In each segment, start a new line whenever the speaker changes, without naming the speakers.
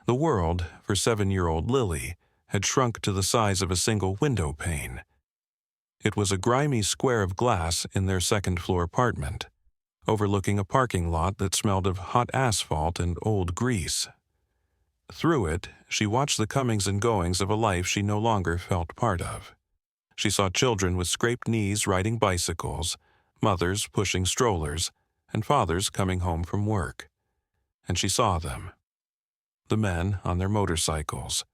The world, for 7-year-old Lily, had shrunk to the size of a single window pane. It was a grimy square of glass in their second-floor apartment, overlooking a parking lot that smelled of hot asphalt and old grease. Through it, she watched the comings and goings of a life she no longer felt part of. She saw children with scraped knees riding bicycles, mothers pushing strollers, and fathers coming home from work. And she saw them. The men on their motorcycles.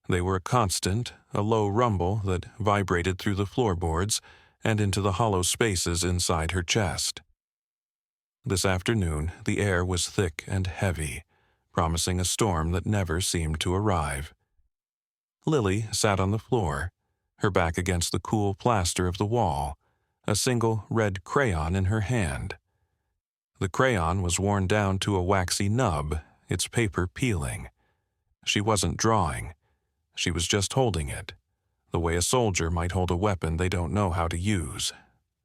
They were a constant, a low rumble that vibrated through the floorboards and into the hollow spaces inside her chest. This afternoon, the air was thick and heavy, promising a storm that never seemed to arrive. Lily sat on the floor, her back against the cool plaster of the wall, a single red crayon in her hand. The crayon was worn down to a waxy nub, its paper peeling. She wasn't drawing. She was just holding it, the way a soldier might hold a weapon they don't know how to use.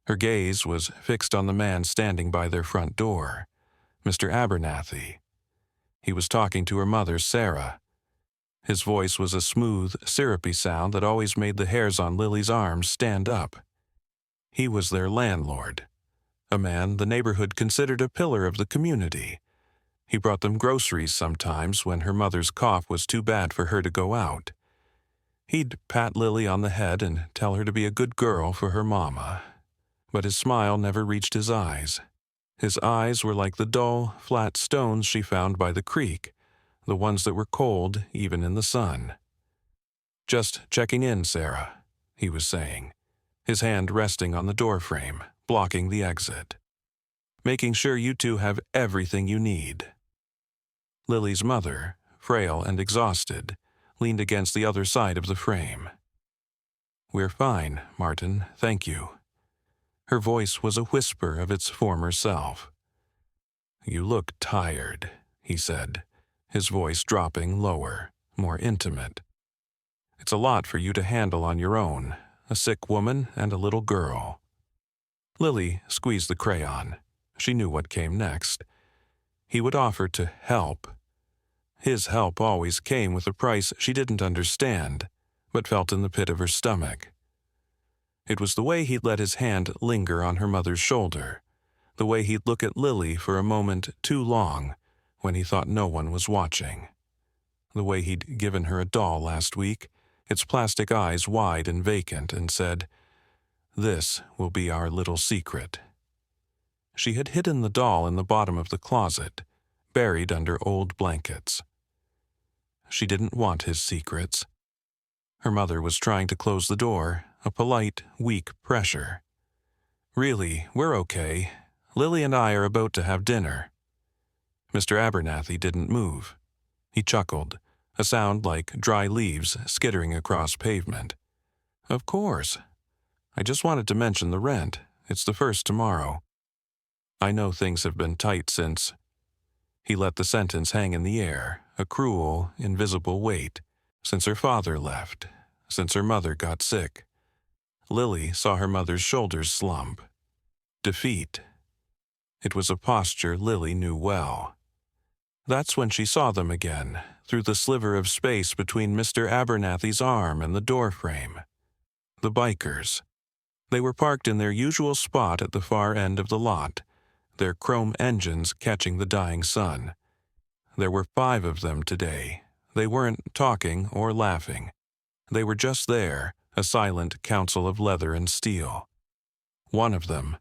Her gaze was fixed on the man standing by their front door, Mr. Abernathy. He was talking to her mother, Sarah. His voice was a smooth, syrupy sound that always made the hairs on Lily's arms stand up. He was their landlord, a man the neighborhood considered a pillar of the community. He brought them groceries sometimes when her mother's cough was too bad for her to go out. He'd pat Lily on the head and tell her to be a good girl for her mama. But his smile never reached his eyes. His eyes were like the dull, flat stones she found by the creek, the ones that were cold even in the sun. "Just checking in, Sarah," he was saying, his hand resting on the doorframe, blocking the exit. "Making sure you two have everything you need." Lily's mother, frail and exhausted, leaned against the other side of the frame. "We're fine, Martin, thank you." Her voice was a whisper of its former self. "You look tired," he said, his voice dropping lower, more intimate. "It's a lot for you to handle on your own, a sick woman and a little girl." Lily squeezed the crayon. She knew what came next. He would offer to help. His help always came with a price she didn't understand, but felt in the pit of her stomach. It was the way he'd let his hand linger on her mother's shoulder, the way he'd look at Lily for a moment too long when he thought no one was watching, the way he'd given her a doll last week, its plastic eyes wide and vacant, and said, "This will be our little secret." She had hidden the doll in the bottom of the closet, buried under old blankets. She didn't want his secrets. Her mother was trying to close the door, a polite, weak pressure. "Really, we're okay. Lily and I are about to have dinner." Mr. Abernathy didn't move. He chuckled, a sound like dry leaves skittering across pavement. "Of course. I just wanted to mention the rent. It's the first tomorrow. I know things have been tight since—" He let the sentence hang in the air, a cruel, invisible weight. Since her father left, since her mother got sick. Lily saw her mother's shoulders slump. Defeat. It was a posture Lily knew well. That's when she saw them again, through the sliver of space between Mr. Abernathy's arm and the doorframe. The bikers. They were parked in their usual spot at the far end of the lot, their chrome engines catching the dying sun. There were 5 of them today. They weren't talking or laughing. They were just there, a silent council of leather and steel. One of them,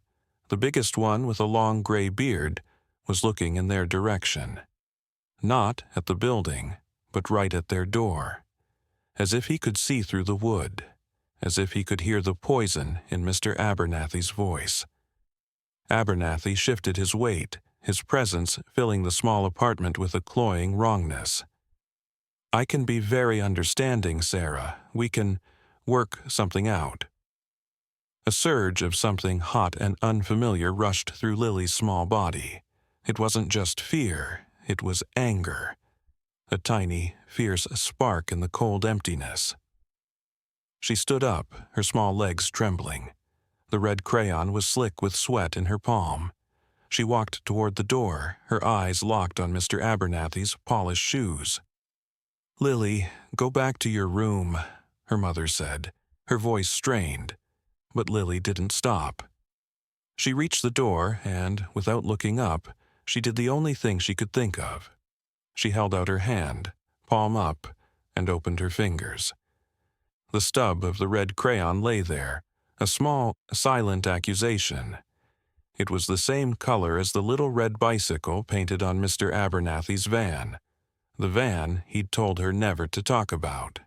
the biggest one with a long gray beard, was looking in their direction. Not at the building, but right at their door. As if he could see through the wood. As if he could hear the poison in Mr. Abernathy's voice. Abernathy shifted his weight, his presence filling the small apartment with a cloying wrongness. "I can be very understanding, Sarah. We can work something out." A surge of something hot and unfamiliar rushed through Lily's small body. It wasn't just fear, it was anger. A tiny, fierce spark in the cold emptiness. She stood up, her small legs trembling. The red crayon was slick with sweat in her palm. She walked toward the door, her eyes locked on Mr. Abernathy's polished shoes. "Lily, go back to your room," her mother said, her voice strained, but Lily didn't stop. She reached the door and, without looking up, she did the only thing she could think of. She held out her hand, palm up, and opened her fingers. The stub of the red crayon lay there, a small, silent accusation. It was the same color as the little red bicycle painted on Mr. Abernathy's van, the van he'd told her never to talk about.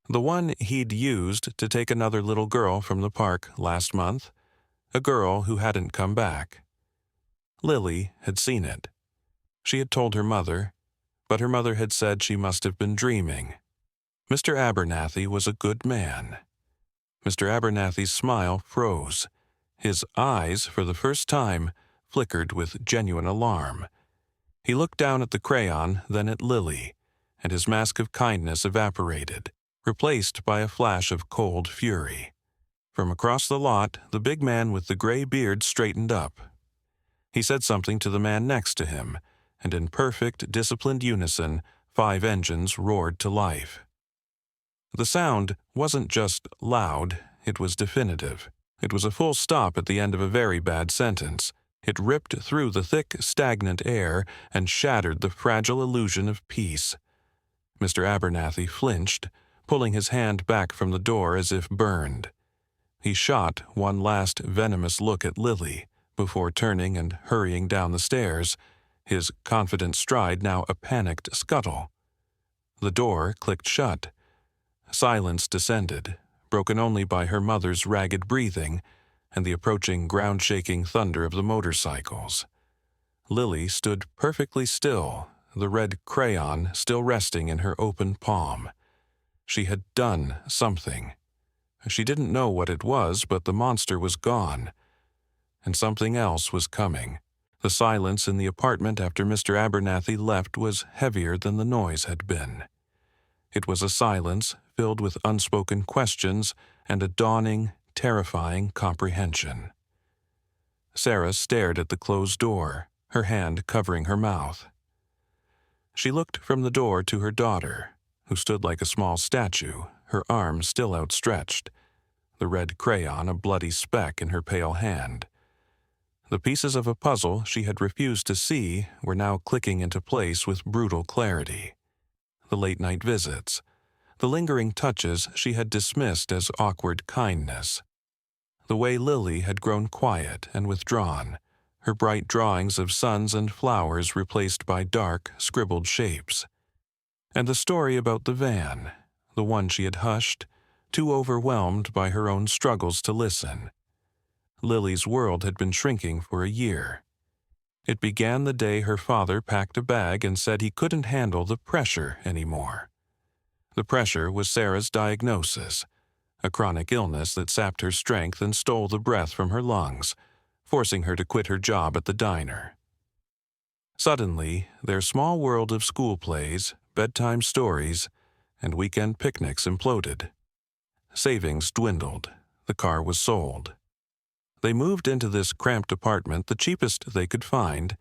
The one he'd used to take another little girl from the park last month, a girl who hadn't come back. Lily had seen it. She had told her mother, but her mother had said she must have been dreaming. Mr. Abernathy was a good man. Mr. Abernathy's smile froze. His eyes, for the first time, flickered with genuine alarm. He looked down at the crayon, then at Lily, and his mask of kindness evaporated, replaced by a flash of cold fury. From across the lot, the big man with the gray beard straightened up. He said something to the man next to him, and in perfect, disciplined unison, 5 engines roared to life. The sound wasn't just loud, it was definitive. It was a full stop at the end of a very bad sentence. It ripped through the thick, stagnant air and shattered the fragile illusion of peace. Mr. Abernathy flinched, pulling his hand back from the door as if burned. He shot one last venomous look at Lily before turning and hurrying down the stairs, his confident stride now a panicked scuttle. The door clicked shut. Silence descended, broken only by her mother's ragged breathing and the approaching ground-shaking thunder of the motorcycles. Lily stood perfectly still, the red crayon still resting in her open palm. She had done something. She didn't know what it was, but the monster was gone. And something else was coming. The silence in the apartment after Mr. Abernathy left was heavier than the noise had been. It was a silence filled with unspoken questions and a dawning, terrifying comprehension. Sarah stared at the closed door, her hand covering her mouth. She looked from the door to her daughter, who stood like a small statue, her arms still outstretched, the red crayon a bloody speck in her pale hand. The pieces of a puzzle she had refused to see were now clicking into place with brutal clarity. The late-night visits, the lingering touches she had dismissed as awkward kindness. The way Lily had grown quiet and withdrawn, her bright drawings of suns and flowers replaced by dark, scribbled shapes. And the story about the van, the one she had hushed, too overwhelmed by her own struggles to listen. Lily's world had been shrinking for a year. It began the day her father packed a bag and said he couldn't handle the pressure anymore. The pressure was Sarah's diagnosis, a chronic illness that sapped her strength and stole the breath from her lungs, forcing her to quit her job at the diner. Suddenly, their small world of school plays, bedtime stories, and weekend picnics imploded. Savings dwindled. The car was sold. They moved into this cramped apartment, the cheapest they could find,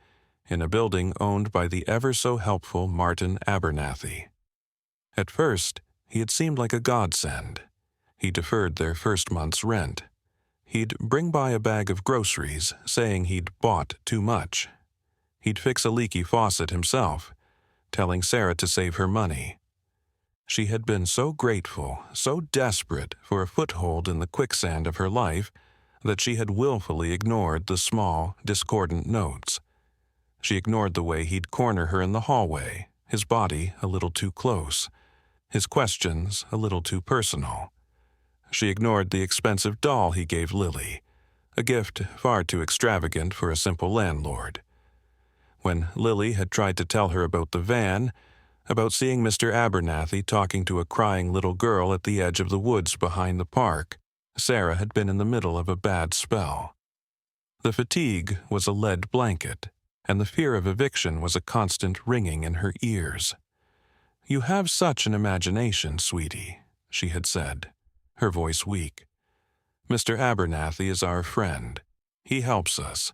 in a building owned by the ever-so-helpful Martin Abernathy. At first, he had seemed like a godsend. He deferred their first month's rent. He'd bring by a bag of groceries, saying he'd bought too much. He'd fix a leaky faucet himself, telling Sarah to save her money. She had been so grateful, so desperate for a foothold in the quicksand of her life, that she had willfully ignored the small, discordant notes. She ignored the way he'd corner her in the hallway, his body a little too close, his questions a little too personal. She ignored the expensive doll he gave Lily, a gift far too extravagant for a simple landlord. When Lily had tried to tell her about the van, about seeing Mr. Abernathy talking to a crying little girl at the edge of the woods behind the park, Sarah had been in the middle of a bad spell. The fatigue was a lead blanket, and the fear of eviction was a constant ringing in her ears. "You have such an imagination, sweetie," she had said, her voice weak. "Mr. Abernathy is our friend. He helps us."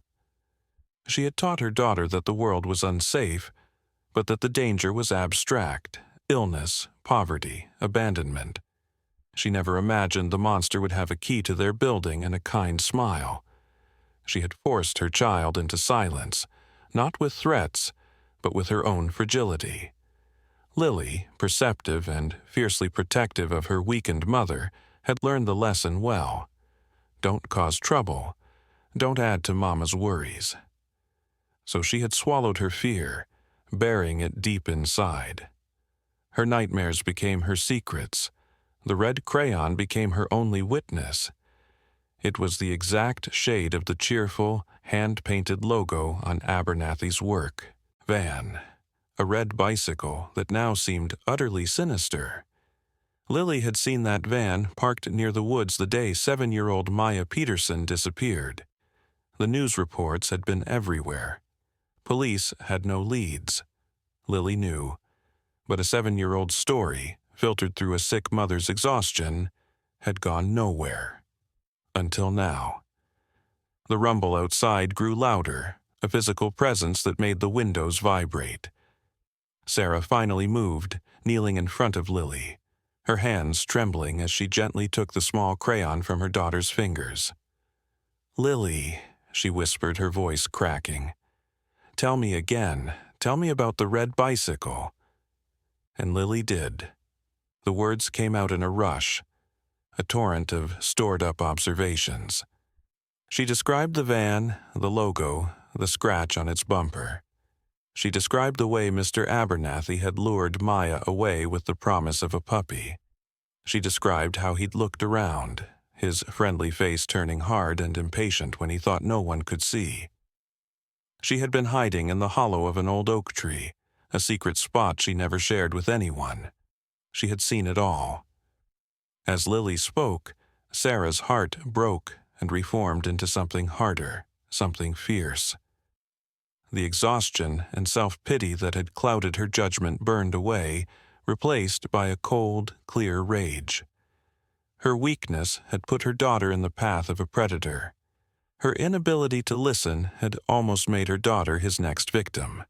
She had taught her daughter that the world was unsafe, but that the danger was abstract, Illness, poverty, abandonment. She never imagined the monster would have a key to their building and a kind smile. She had forced her child into silence, not with threats, but with her own fragility. Lily, perceptive and fiercely protective of her weakened mother, had learned the lesson well. Don't cause trouble. Don't add to Mama's worries. So she had swallowed her fear, burying it deep inside. Her nightmares became her secrets. The red crayon became her only witness. It was the exact shade of the cheerful, hand-painted logo on Abernathy's work, van, a red bicycle that now seemed utterly sinister. Lily had seen that van parked near the woods the day 7-year-old Maya Peterson disappeared. The news reports had been everywhere. Police had no leads. Lily knew. But a 7-year-old's story, filtered through a sick mother's exhaustion, had gone nowhere. Until now. The rumble outside grew louder, a physical presence that made the windows vibrate. Sarah finally moved, kneeling in front of Lily, her hands trembling as she gently took the small crayon from her daughter's fingers. "Lily," she whispered, her voice cracking. "Tell me again. Tell me about the red bicycle." And Lily did. The words came out in a rush, a torrent of stored-up observations. She described the van, the logo, the scratch on its bumper. She described the way Mr. Abernathy had lured Maya away with the promise of a puppy. She described how he'd looked around, his friendly face turning hard and impatient when he thought no one could see. She had been hiding in the hollow of an old oak tree, a secret spot she never shared with anyone. She had seen it all. As Lily spoke, Sarah's heart broke and reformed into something harder, something fierce. The exhaustion and self-pity that had clouded her judgment burned away, replaced by a cold, clear rage. Her weakness had put her daughter in the path of a predator. Her inability to listen had almost made her daughter his next victim.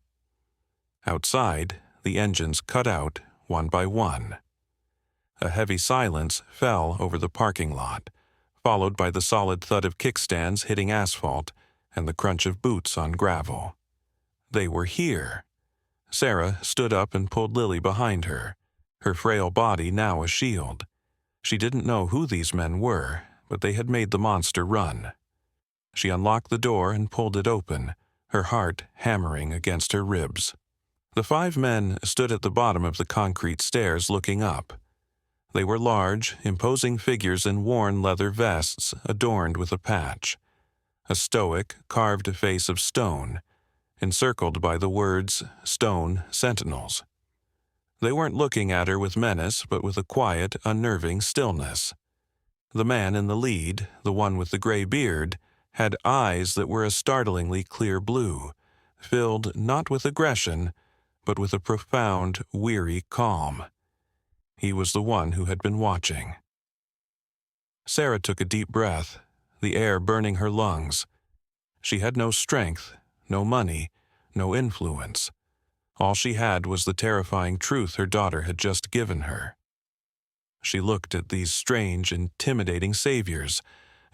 Outside, the engines cut out one by one. A heavy silence fell over the parking lot, followed by the solid thud of kickstands hitting asphalt and the crunch of boots on gravel. They were here. Sarah stood up and pulled Lily behind her, her frail body now a shield. She didn't know who these men were, but they had made the monster run. She unlocked the door and pulled it open, her heart hammering against her ribs. The 5 men stood at the bottom of the concrete stairs looking up. They were large, imposing figures in worn leather vests adorned with a patch, a stoic, carved face of stone, encircled by the words, "Stone Sentinels." They weren't looking at her with menace, but with a quiet, unnerving stillness. The man in the lead, the one with the gray beard, had eyes that were a startlingly clear blue, filled not with aggression, but with a profound, weary calm. He was the one who had been watching. Sarah took a deep breath, the air burning her lungs. She had no strength, no money, no influence. All she had was the terrifying truth her daughter had just given her. She looked at these strange, intimidating saviors,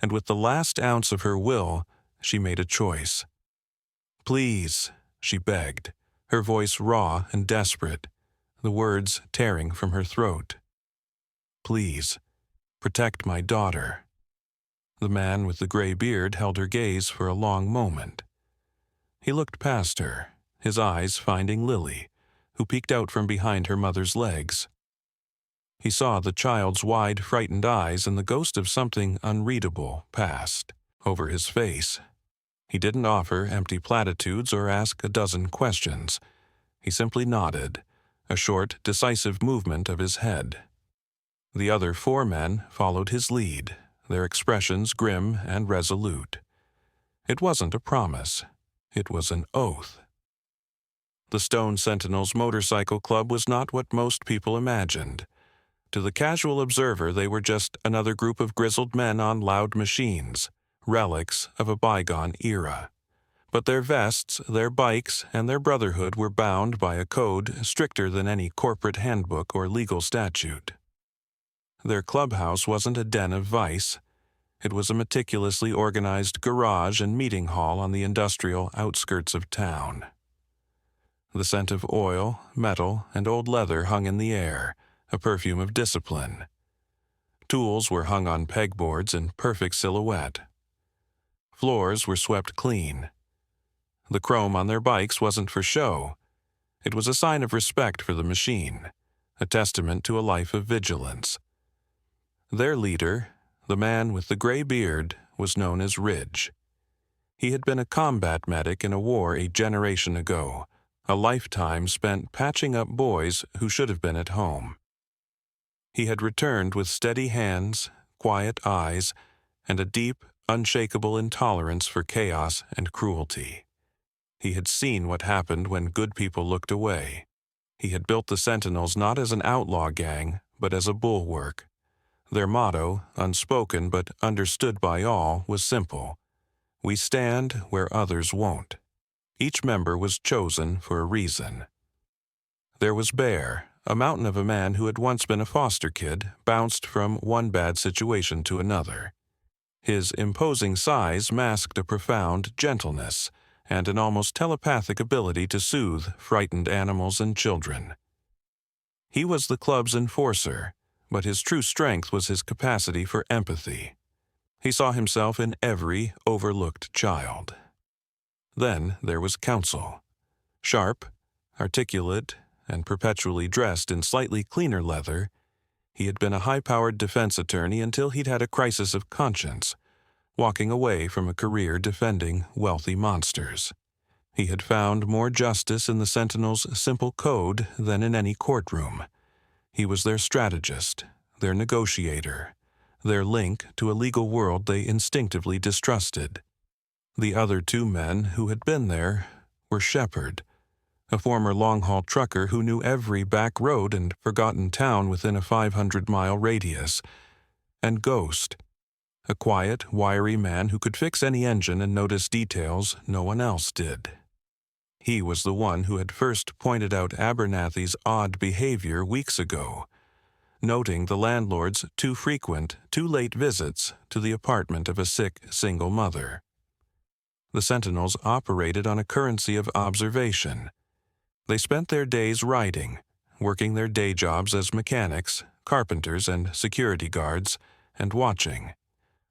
and with the last ounce of her will, she made a choice. "Please," she begged, her voice raw and desperate, the words tearing from her throat. "Please, protect my daughter." The man with the gray beard held her gaze for a long moment. He looked past her, his eyes finding Lily, who peeked out from behind her mother's legs. He saw the child's wide, frightened eyes, and the ghost of something unreadable passed over his face. He didn't offer empty platitudes or ask a dozen questions. He simply nodded, a short, decisive movement of his head. The other 4 men followed his lead, their expressions grim and resolute. It wasn't a promise. It was an oath. The Stone Sentinels Motorcycle Club was not what most people imagined. To the casual observer, they were just another group of grizzled men on loud machines, relics of a bygone era. But their vests, their bikes, and their brotherhood were bound by a code stricter than any corporate handbook or legal statute. Their clubhouse wasn't a den of vice. It was a meticulously organized garage and meeting hall on the industrial outskirts of town. The scent of oil, metal, and old leather hung in the air, a perfume of discipline. Tools were hung on pegboards in perfect silhouette. Floors were swept clean. The chrome on their bikes wasn't for show. It was a sign of respect for the machine, a testament to a life of vigilance. Their leader, the man with the gray beard, was known as Ridge. He had been a combat medic in a war a generation ago, a lifetime spent patching up boys who should have been at home. He had returned with steady hands, quiet eyes, and a deep, unshakable intolerance for chaos and cruelty. He had seen what happened when good people looked away. He had built the Sentinels not as an outlaw gang, but as a bulwark. Their motto, unspoken but understood by all, was simple: we stand where others won't. Each member was chosen for a reason. There was Bear, a mountain of a man who had once been a foster kid, bounced from one bad situation to another. His imposing size masked a profound gentleness and an almost telepathic ability to soothe frightened animals and children. He was the club's enforcer, but his true strength was his capacity for empathy. He saw himself in every overlooked child. Then there was Counsel. Sharp, articulate, and perpetually dressed in slightly cleaner leather, he had been a high-powered defense attorney until he'd had a crisis of conscience, walking away from a career defending wealthy monsters. He had found more justice in the Sentinels' simple code than in any courtroom. He was their strategist, their negotiator, their link to a legal world they instinctively distrusted. The other two men who had been there were Shepard, a former long-haul trucker who knew every back road and forgotten town within a 500-mile radius, and Ghost, a quiet, wiry man who could fix any engine and notice details no one else did. He was the one who had first pointed out Abernathy's odd behavior weeks ago, noting the landlord's too frequent, too late visits to the apartment of a sick single mother. The Sentinels operated on a currency of observation. They spent their days riding, working their day jobs as mechanics, carpenters, and security guards, and watching.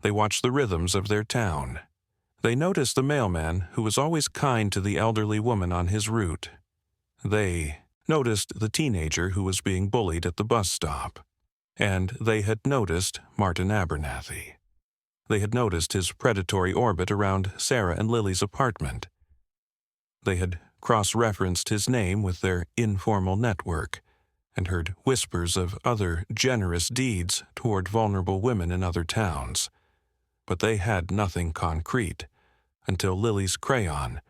They watched the rhythms of their town. They noticed the mailman who was always kind to the elderly woman on his route. They noticed the teenager who was being bullied at the bus stop. And they had noticed Martin Abernathy. They had noticed his predatory orbit around Sarah and Lily's apartment. They had cross-referenced his name with their informal network and heard whispers of other generous deeds toward vulnerable women in other towns. But they had nothing concrete until Lily's crayon.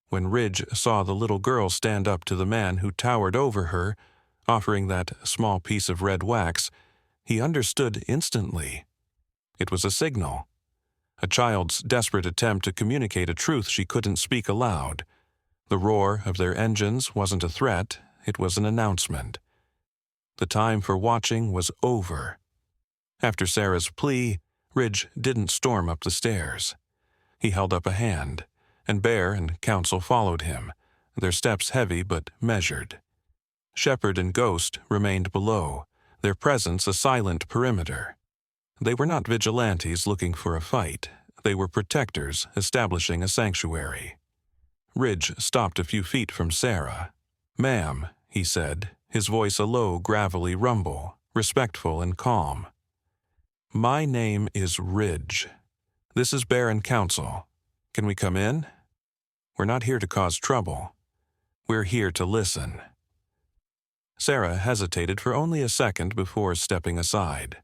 When Ridge saw the little girl stand up to the man who towered over her, offering that small piece of red wax, he understood instantly. It was a signal. A child's desperate attempt to communicate a truth she couldn't speak aloud. The roar of their engines wasn't a threat, it was an announcement. The time for watching was over. After Sarah's plea, Ridge didn't storm up the stairs. He held up a hand, and Bear and Counsel followed him, their steps heavy but measured. Shepard and Ghost remained below, their presence a silent perimeter. They were not vigilantes looking for a fight. They were protectors establishing a sanctuary. Ridge stopped a few feet from Sarah. "Ma'am," he said, his voice a low, gravelly rumble, respectful and calm. "My name is Ridge. This is Bear and Counsel. Can we come in? We're not here to cause trouble. We're here to listen." Sarah hesitated for only a second before stepping aside.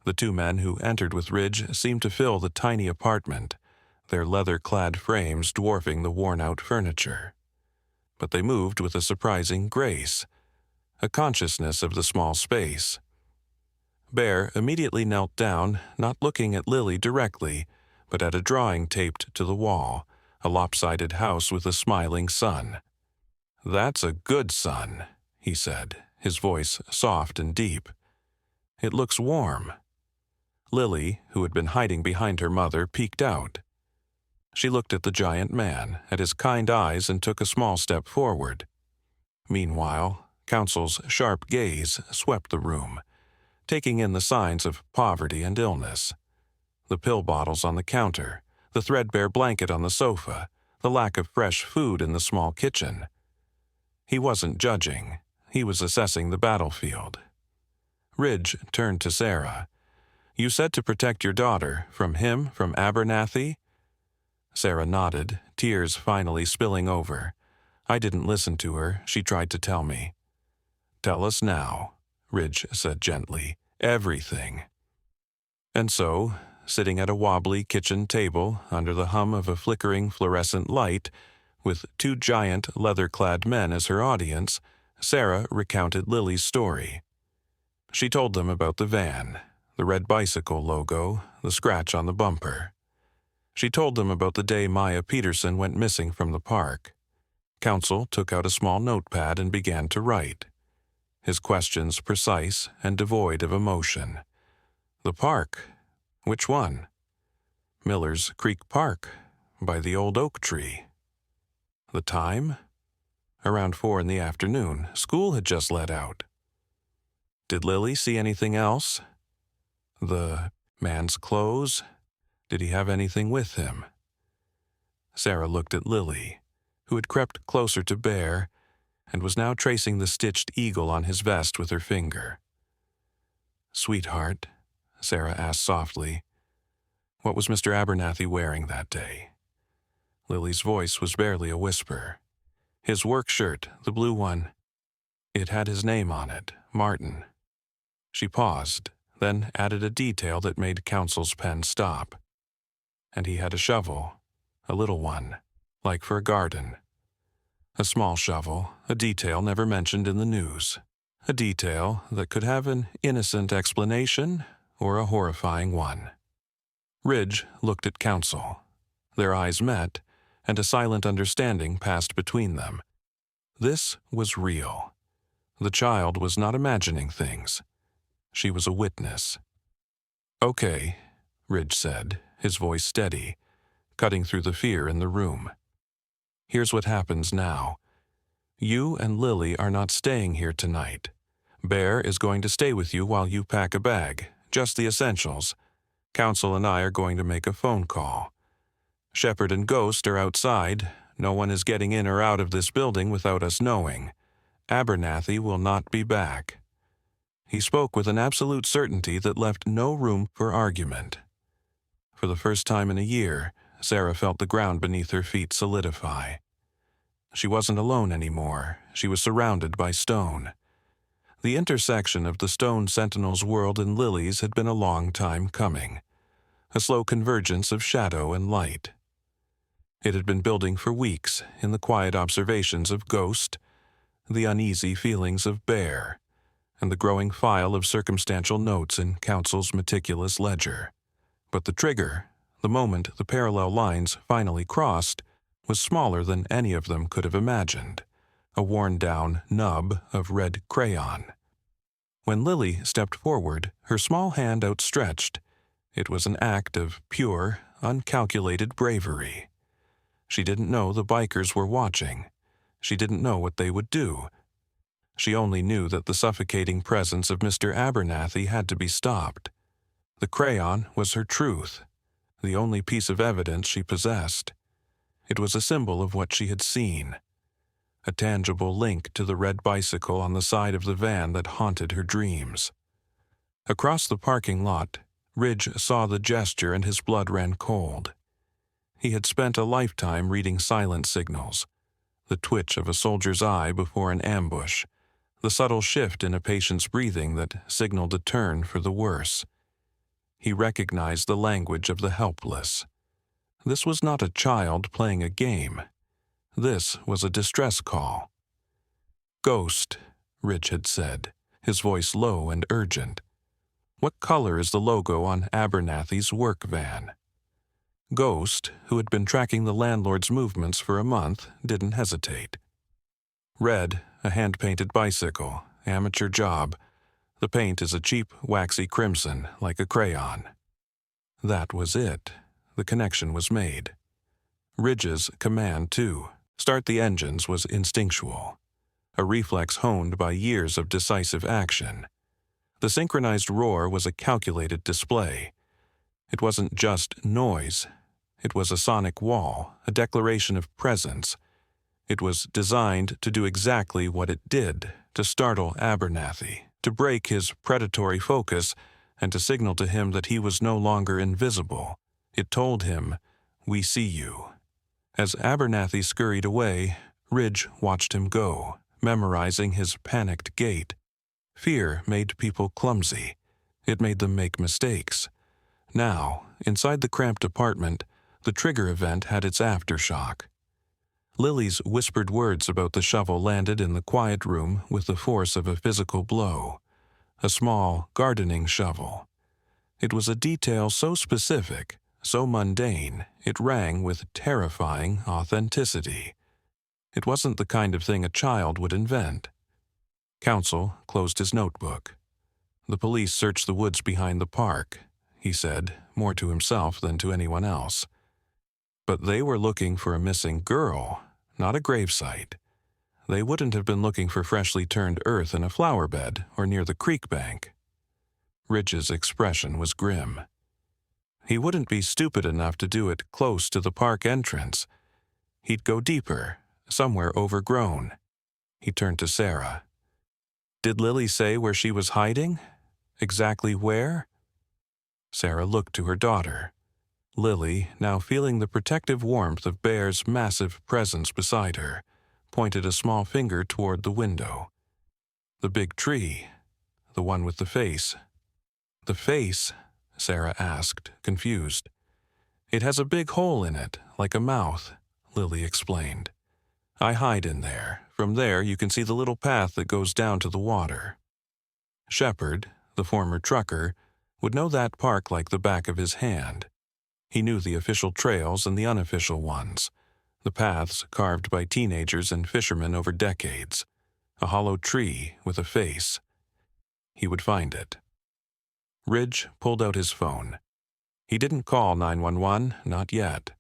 The two men who entered with Ridge seemed to fill the tiny apartment, their leather-clad frames dwarfing the worn-out furniture. But they moved with a surprising grace, a consciousness of the small space. Bear immediately knelt down, not looking at Lily directly, but at a drawing taped to the wall, a lopsided house with a smiling sun. "That's a good sun," he said, his voice soft and deep. "It looks warm." Lily, who had been hiding behind her mother, peeked out. She looked at the giant man, at his kind eyes, and took a small step forward. Meanwhile, Council's sharp gaze swept the room, taking in the signs of poverty and illness. The pill bottles on the counter, the threadbare blanket on the sofa, the lack of fresh food in the small kitchen. He wasn't judging. He was assessing the battlefield. Ridge turned to Sarah. "You said to protect your daughter, from him, from Abernathy?" Sarah nodded, tears finally spilling over. "I didn't listen to her. She tried to tell me." "Tell us now," Ridge said gently. "Everything." And so, sitting at a wobbly kitchen table under the hum of a flickering fluorescent light, with two giant leather-clad men as her audience, Sarah recounted Lily's story. She told them about the van, the red bicycle logo, the scratch on the bumper. She told them about the day Maya Peterson went missing from the park. Counsel took out a small notepad and began to write, his questions precise and devoid of emotion. "The park? Which one?" "Miller's Creek Park, by the old oak tree." "The time?" "Around 4 in the afternoon. School had just let out." "Did Lily see anything else?" "The man's clothes? Did he have anything with him?" Sarah looked at Lily, who had crept closer to Bear and was now tracing the stitched eagle on his vest with her finger. "Sweetheart," Sarah asked softly, "what was Mr. Abernathy wearing that day?" Lily's voice was barely a whisper. "His work shirt, the blue one. It had his name on it, Martin." She paused, then added a detail that made Counsel's pen stop. "And he had a shovel, a little one, like for a garden. A small shovel, a detail never mentioned in the news. A detail that could have an innocent explanation or a horrifying one." Ridge looked at Counsel. Their eyes met, and a silent understanding passed between them. This was real. The child was not imagining things. She was a witness. "Okay," Ridge said, his voice steady, cutting through the fear in the room. "Here's what happens now. You and Lily are not staying here tonight. Bear is going to stay with you while you pack a bag, just the essentials. Counsel and I are going to make a phone call. Shepard and Ghost are outside. No one is getting in or out of this building without us knowing. Abernathy will not be back." He spoke with an absolute certainty that left no room for argument. For the first time in a year, Sarah felt the ground beneath her feet solidify. She wasn't alone anymore. She was surrounded by stone. The intersection of the stone sentinel's world and Lily's had been a long time coming. A slow convergence of shadow and light. It had been building for weeks in the quiet observations of Ghost, the uneasy feelings of Bear, and the growing file of circumstantial notes in Counsel's meticulous ledger. But the trigger, the moment the parallel lines finally crossed, was smaller than any of them could have imagined, a worn-down nub of red crayon. When Lily stepped forward, her small hand outstretched, it was an act of pure, uncalculated bravery. She didn't know the bikers were watching. She didn't know what they would do. She only knew that the suffocating presence of Mr. Abernathy had to be stopped. The crayon was her truth, the only piece of evidence she possessed. It was a symbol of what she had seen, a tangible link to the red bicycle on the side of the van that haunted her dreams. Across the parking lot, Ridge saw the gesture and his blood ran cold. He had spent a lifetime reading silent signals, the twitch of a soldier's eye before an ambush, the subtle shift in a patient's breathing that signaled a turn for the worse. He recognized the language of the helpless. This was not a child playing a game. This was a distress call. "Ghost," Ridge had said, his voice low and urgent. "What color is the logo on Abernathy's work van?" Ghost, who had been tracking the landlord's movements for a month, didn't hesitate. Red, a hand-painted bicycle, amateur job. The paint is a cheap, waxy crimson, like a crayon. That was it. The connection was made. Ridge's command, too, start the engines, was instinctual. A reflex honed by years of decisive action. The synchronized roar was a calculated display. It wasn't just noise. It was a sonic wall, a declaration of presence. It was designed to do exactly what it did, to startle Abernathy, to break his predatory focus, and to signal to him that he was no longer invisible. It told him, "We see you." As Abernathy scurried away, Ridge watched him go, memorizing his panicked gait. Fear made people clumsy. It made them make mistakes. Now, inside the cramped apartment, the trigger event had its aftershock. Lily's whispered words about the shovel landed in the quiet room with the force of a physical blow. A small, gardening shovel. It was a detail so specific, so mundane, it rang with terrifying authenticity. It wasn't the kind of thing a child would invent. Counsel closed his notebook. The police searched the woods behind the park, he said, more to himself than to anyone else. But they were looking for a missing girl, not a gravesite. They wouldn't have been looking for freshly turned earth in a flower bed or near the creek bank. Ridge's expression was grim. He wouldn't be stupid enough to do it close to the park entrance. He'd go deeper, somewhere overgrown. He turned to Sarah. Did Lily say where she was hiding? Exactly where? Sarah looked to her daughter. Lily, now feeling the protective warmth of Bear's massive presence beside her, pointed a small finger toward the window. The big tree, the one with the face. The face? Sarah asked, confused. It has a big hole in it, like a mouth, Lily explained. I hide in there. From there you can see the little path that goes down to the water. Shepard, the former trucker, would know that park like the back of his hand. He knew the official trails and the unofficial ones, the paths carved by teenagers and fishermen over decades, a hollow tree with a face. He would find it. Ridge pulled out his phone. He didn't call 911, not yet.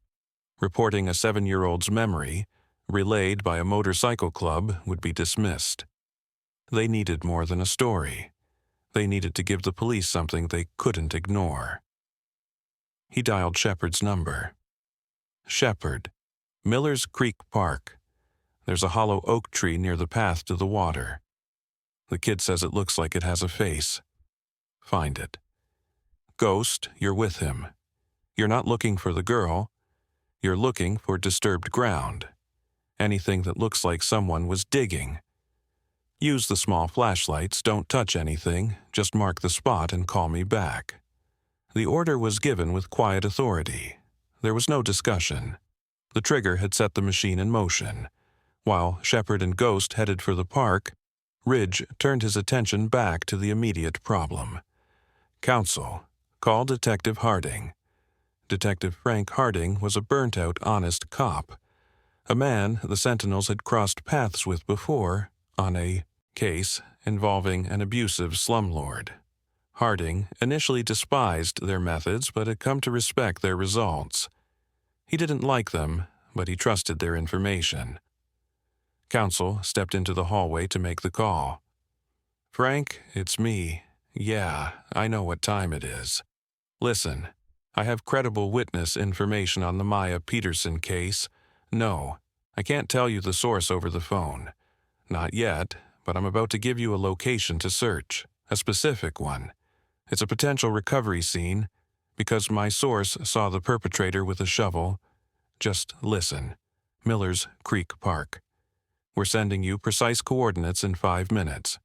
Reporting a 7-year-old's memory, relayed by a motorcycle club, would be dismissed. They needed more than a story. They needed to give the police something they couldn't ignore. He dialed Shepard's number. Shepard, Miller's Creek Park. There's a hollow oak tree near the path to the water. The kid says it looks like it has a face. Find it. Ghost, you're with him. You're not looking for the girl. You're looking for disturbed ground. Anything that looks like someone was digging. Use the small flashlights, don't touch anything, just mark the spot and call me back. The order was given with quiet authority. There was no discussion. The trigger had set the machine in motion. While Shepard and Ghost headed for the park, Ridge turned his attention back to the immediate problem. Counsel, call Detective Harding. Detective Frank Harding was a burnt-out, honest cop. A man the Sentinels had crossed paths with before on a case involving an abusive slumlord. Harding initially despised their methods but had come to respect their results. He didn't like them, but he trusted their information. Counsel stepped into the hallway to make the call. Frank, it's me. Yeah, I know what time it is. Listen, I have credible witness information on the Maya Peterson case. No, I can't tell you the source over the phone. Not yet, but I'm about to give you a location to search, a specific one. It's a potential recovery scene, because my source saw the perpetrator with a shovel. Just listen. Miller's Creek Park. We're sending you precise coordinates in 5 minutes.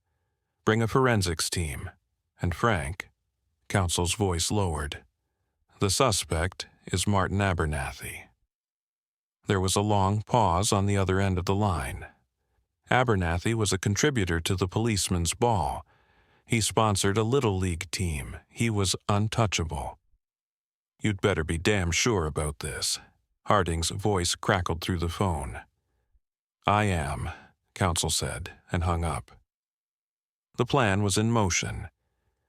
Bring a forensics team. And Frank, Counsel's voice lowered. The suspect is Martin Abernathy. There was a long pause on the other end of the line. Abernathy was a contributor to the Policeman's Ball. He sponsored a Little League team. He was untouchable. "You'd better be damn sure about this." Harding's voice crackled through the phone. "I am," Counsel said, and hung up. The plan was in motion.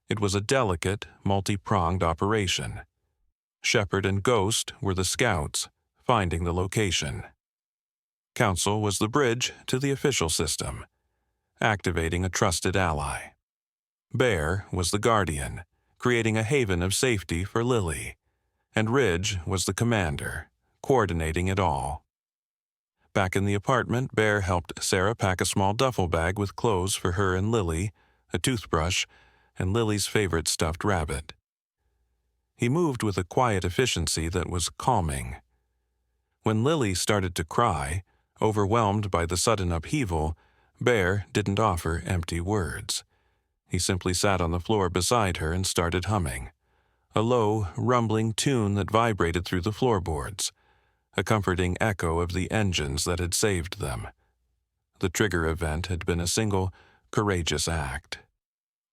It was a delicate, multi-pronged operation. Shepard and Ghost were the scouts, finding the location. Counsel was the bridge to the official system, activating a trusted ally. Bear was the guardian, creating a haven of safety for Lily, and Ridge was the commander, coordinating it all. Back in the apartment, Bear helped Sarah pack a small duffel bag with clothes for her and Lily, a toothbrush, and Lily's favorite stuffed rabbit. He moved with a quiet efficiency that was calming. When Lily started to cry, overwhelmed by the sudden upheaval, Bear didn't offer empty words. He simply sat on the floor beside her and started humming, a low, rumbling tune that vibrated through the floorboards, a comforting echo of the engines that had saved them. The trigger event had been a single, courageous act,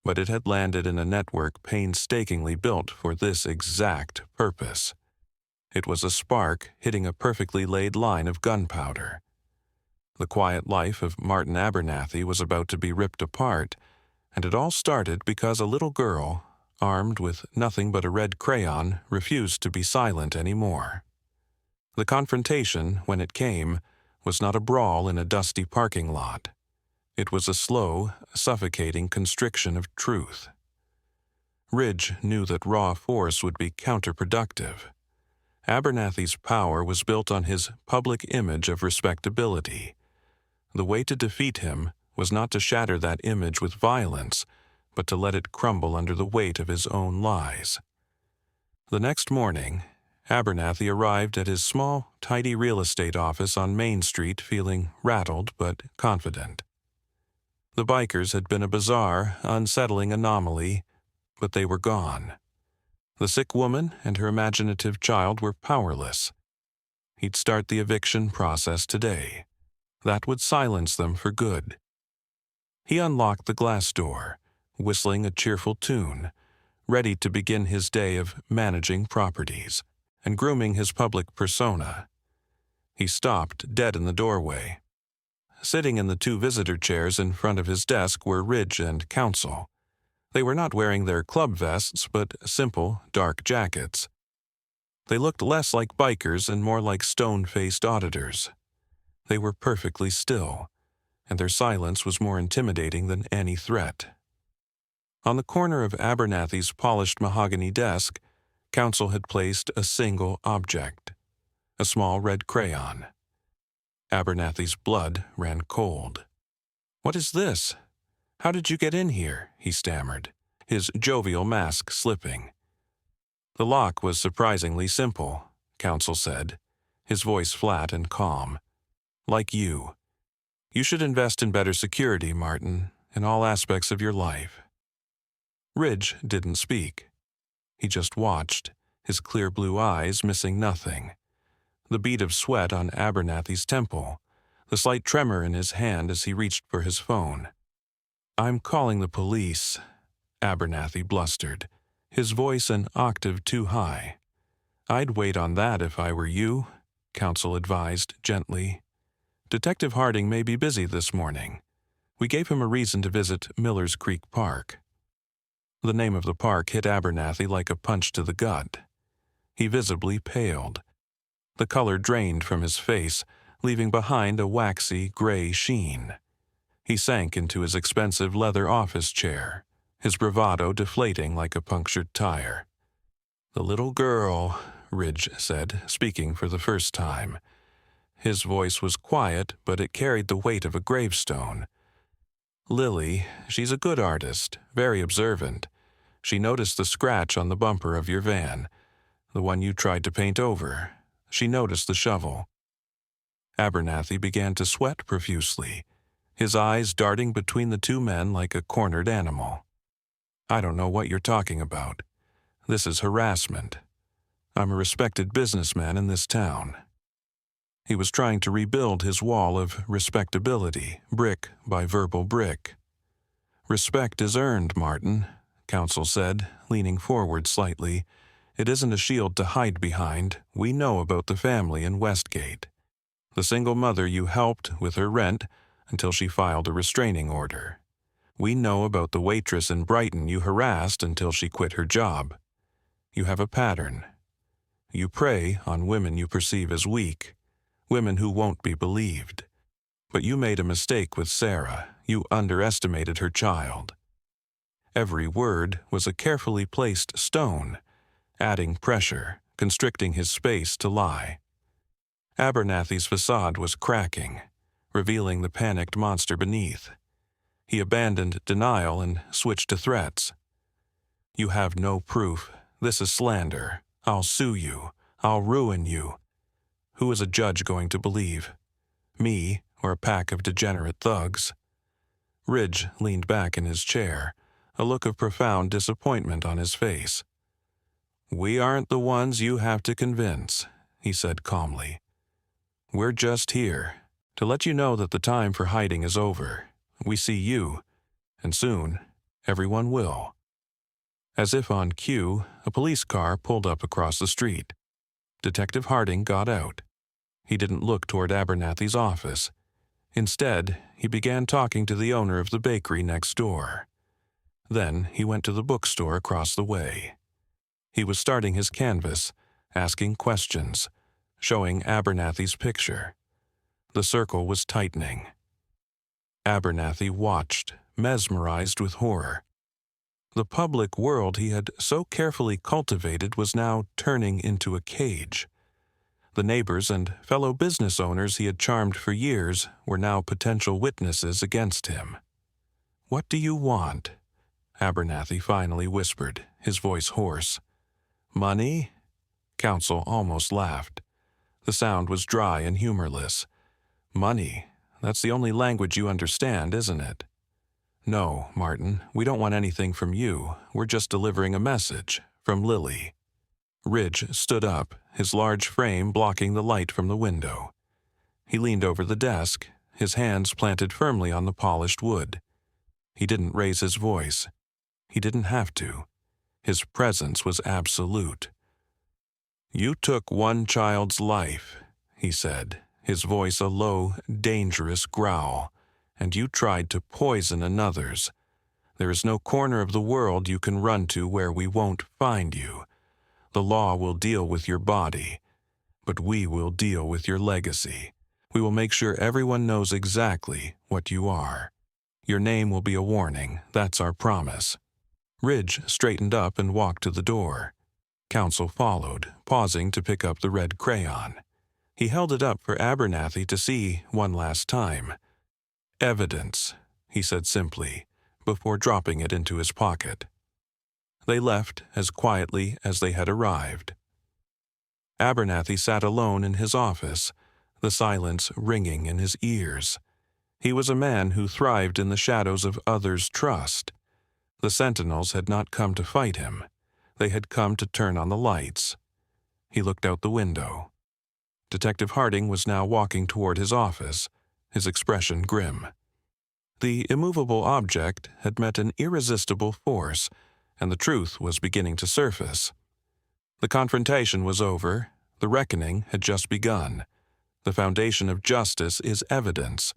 but it had landed in a network painstakingly built for this exact purpose. It was a spark hitting a perfectly laid line of gunpowder. The quiet life of Martin Abernathy was about to be ripped apart, and it all started because a little girl, armed with nothing but a red crayon, refused to be silent anymore. The confrontation, when it came, was not a brawl in a dusty parking lot. It was a slow, suffocating constriction of truth. Ridge knew that raw force would be counterproductive. Abernathy's power was built on his public image of respectability. The way to defeat him was not to shatter that image with violence, but to let it crumble under the weight of his own lies. The next morning, Abernathy arrived at his small, tidy real estate office on Main Street feeling rattled but confident. The bikers had been a bizarre, unsettling anomaly, but they were gone. The sick woman and her imaginative child were powerless. He'd start the eviction process today. That would silence them for good. He unlocked the glass door, whistling a cheerful tune, ready to begin his day of managing properties and grooming his public persona. He stopped dead in the doorway. Sitting in the two visitor chairs in front of his desk were Ridge and Counsel. They were not wearing their club vests, but simple, dark jackets. They looked less like bikers and more like stone-faced auditors. They were perfectly still, and their silence was more intimidating than any threat. On the corner of Abernathy's polished mahogany desk, Counsel had placed a single object, a small red crayon. Abernathy's blood ran cold. "What is this? How did you get in here?" he stammered, his jovial mask slipping. "The lock was surprisingly simple," Counsel said, his voice flat and calm. "Like you. You should invest in better security, Martin, in all aspects of your life." Ridge didn't speak. He just watched, his clear blue eyes missing nothing. The bead of sweat on Abernathy's temple, the slight tremor in his hand as he reached for his phone. "I'm calling the police," Abernathy blustered, his voice an octave too high. "I'd wait on that if I were you," Counsel advised gently. "Detective Harding may be busy this morning. We gave him a reason to visit Miller's Creek Park." The name of the park hit Abernathy like a punch to the gut. He visibly paled. The color drained from his face, leaving behind a waxy, gray sheen. He sank into his expensive leather office chair, his bravado deflating like a punctured tire. "The little girl," Ridge said, speaking for the first time. His voice was quiet, but it carried the weight of a gravestone. "Lily, she's a good artist, very observant. She noticed the scratch on the bumper of your van, the one you tried to paint over. She noticed the shovel." Abernathy began to sweat profusely, his eyes darting between the two men like a cornered animal. "I don't know what you're talking about. This is harassment. I'm a respected businessman in this town." He was trying to rebuild his wall of respectability, brick by verbal brick. "Respect is earned, Martin," Counsel said, leaning forward slightly, It isn't a shield to hide behind. We know about the family in Westgate. The single mother you helped with her rent until she filed a restraining order. We know about the waitress in Brighton you harassed until she quit her job. You have a pattern. You prey on women you perceive as weak, women who won't be believed. But you made a mistake with Sarah. You underestimated her child. Every word was a carefully placed stone, adding pressure, constricting his space to lie. Abernathy's facade was cracking, revealing the panicked monster beneath. He abandoned denial and switched to threats. You have no proof. This is slander. I'll sue you. I'll ruin you. Who is a judge going to believe? Me or a pack of degenerate thugs? Ridge leaned back in his chair, a look of profound disappointment on his face. We aren't the ones you have to convince, he said calmly. We're just here to let you know that the time for hiding is over. We see you, and soon everyone will. As if on cue, a police car pulled up across the street. Detective Harding got out. He didn't look toward Abernathy's office. Instead, he began talking to the owner of the bakery next door. Then he went to the bookstore across the way. He was starting his canvas, asking questions, showing Abernathy's picture. The circle was tightening. Abernathy watched, mesmerized with horror. The public world he had so carefully cultivated was now turning into a cage. The neighbors and fellow business owners he had charmed for years were now potential witnesses against him. "What do you want?" Abernathy finally whispered, his voice hoarse. "Money?" Counsel almost laughed. The sound was dry and humorless. "Money? That's the only language you understand, isn't it?" "No, Martin, we don't want anything from you. We're just delivering a message from Lily." Ridge stood up, his large frame blocking the light from the window. He leaned over the desk, his hands planted firmly on the polished wood. He didn't raise his voice. He didn't have to. His presence was absolute. "You took one child's life," he said, his voice a low, dangerous growl, "and you tried to poison another's. There is no corner of the world you can run to where we won't find you. The law will deal with your body, but we will deal with your legacy. We will make sure everyone knows exactly what you are. Your name will be a warning, that's our promise." Ridge straightened up and walked to the door. Counsel followed, pausing to pick up the red crayon. He held it up for Abernathy to see one last time. "Evidence," he said simply, before dropping it into his pocket. They left as quietly as they had arrived. Abernathy sat alone in his office, the silence ringing in his ears. He was a man who thrived in the shadows of others' trust. The sentinels had not come to fight him. They had come to turn on the lights. He looked out the window. Detective Harding was now walking toward his office, his expression grim. The immovable object had met an irresistible force, and the truth was beginning to surface. The confrontation was over. The reckoning had just begun. The foundation of justice is evidence,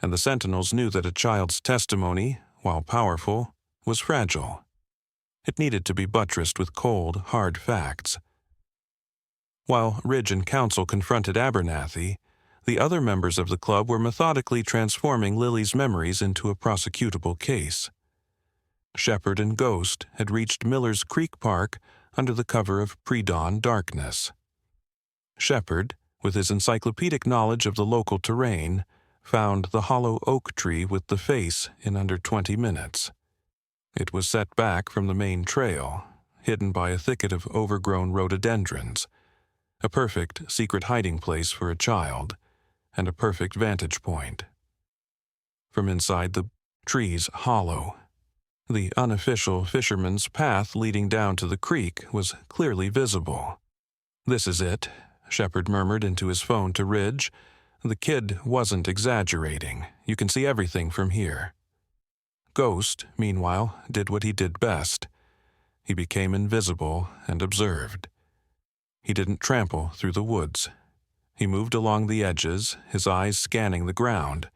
and the sentinels knew that a child's testimony, while powerful, was fragile. It needed to be buttressed with cold, hard facts. While Ridge and counsel confronted Abernathy, the other members of the club were methodically transforming Lily's memories into a prosecutable case. Shepard and Ghost had reached Miller's Creek Park under the cover of pre-dawn darkness. Shepard, with his encyclopedic knowledge of the local terrain, found the hollow oak tree with the face in under 20 minutes. It was set back from the main trail, hidden by a thicket of overgrown rhododendrons, a perfect secret hiding place for a child, and a perfect vantage point. From inside the tree's hollow, the unofficial fisherman's path leading down to the creek was clearly visible. "This is it," Shepard murmured into his phone to Ridge. "The kid wasn't exaggerating. You can see everything from here." Ghost, meanwhile, did what he did best. He became invisible and observed. He didn't trample through the woods. He moved along the edges, his eyes scanning the ground,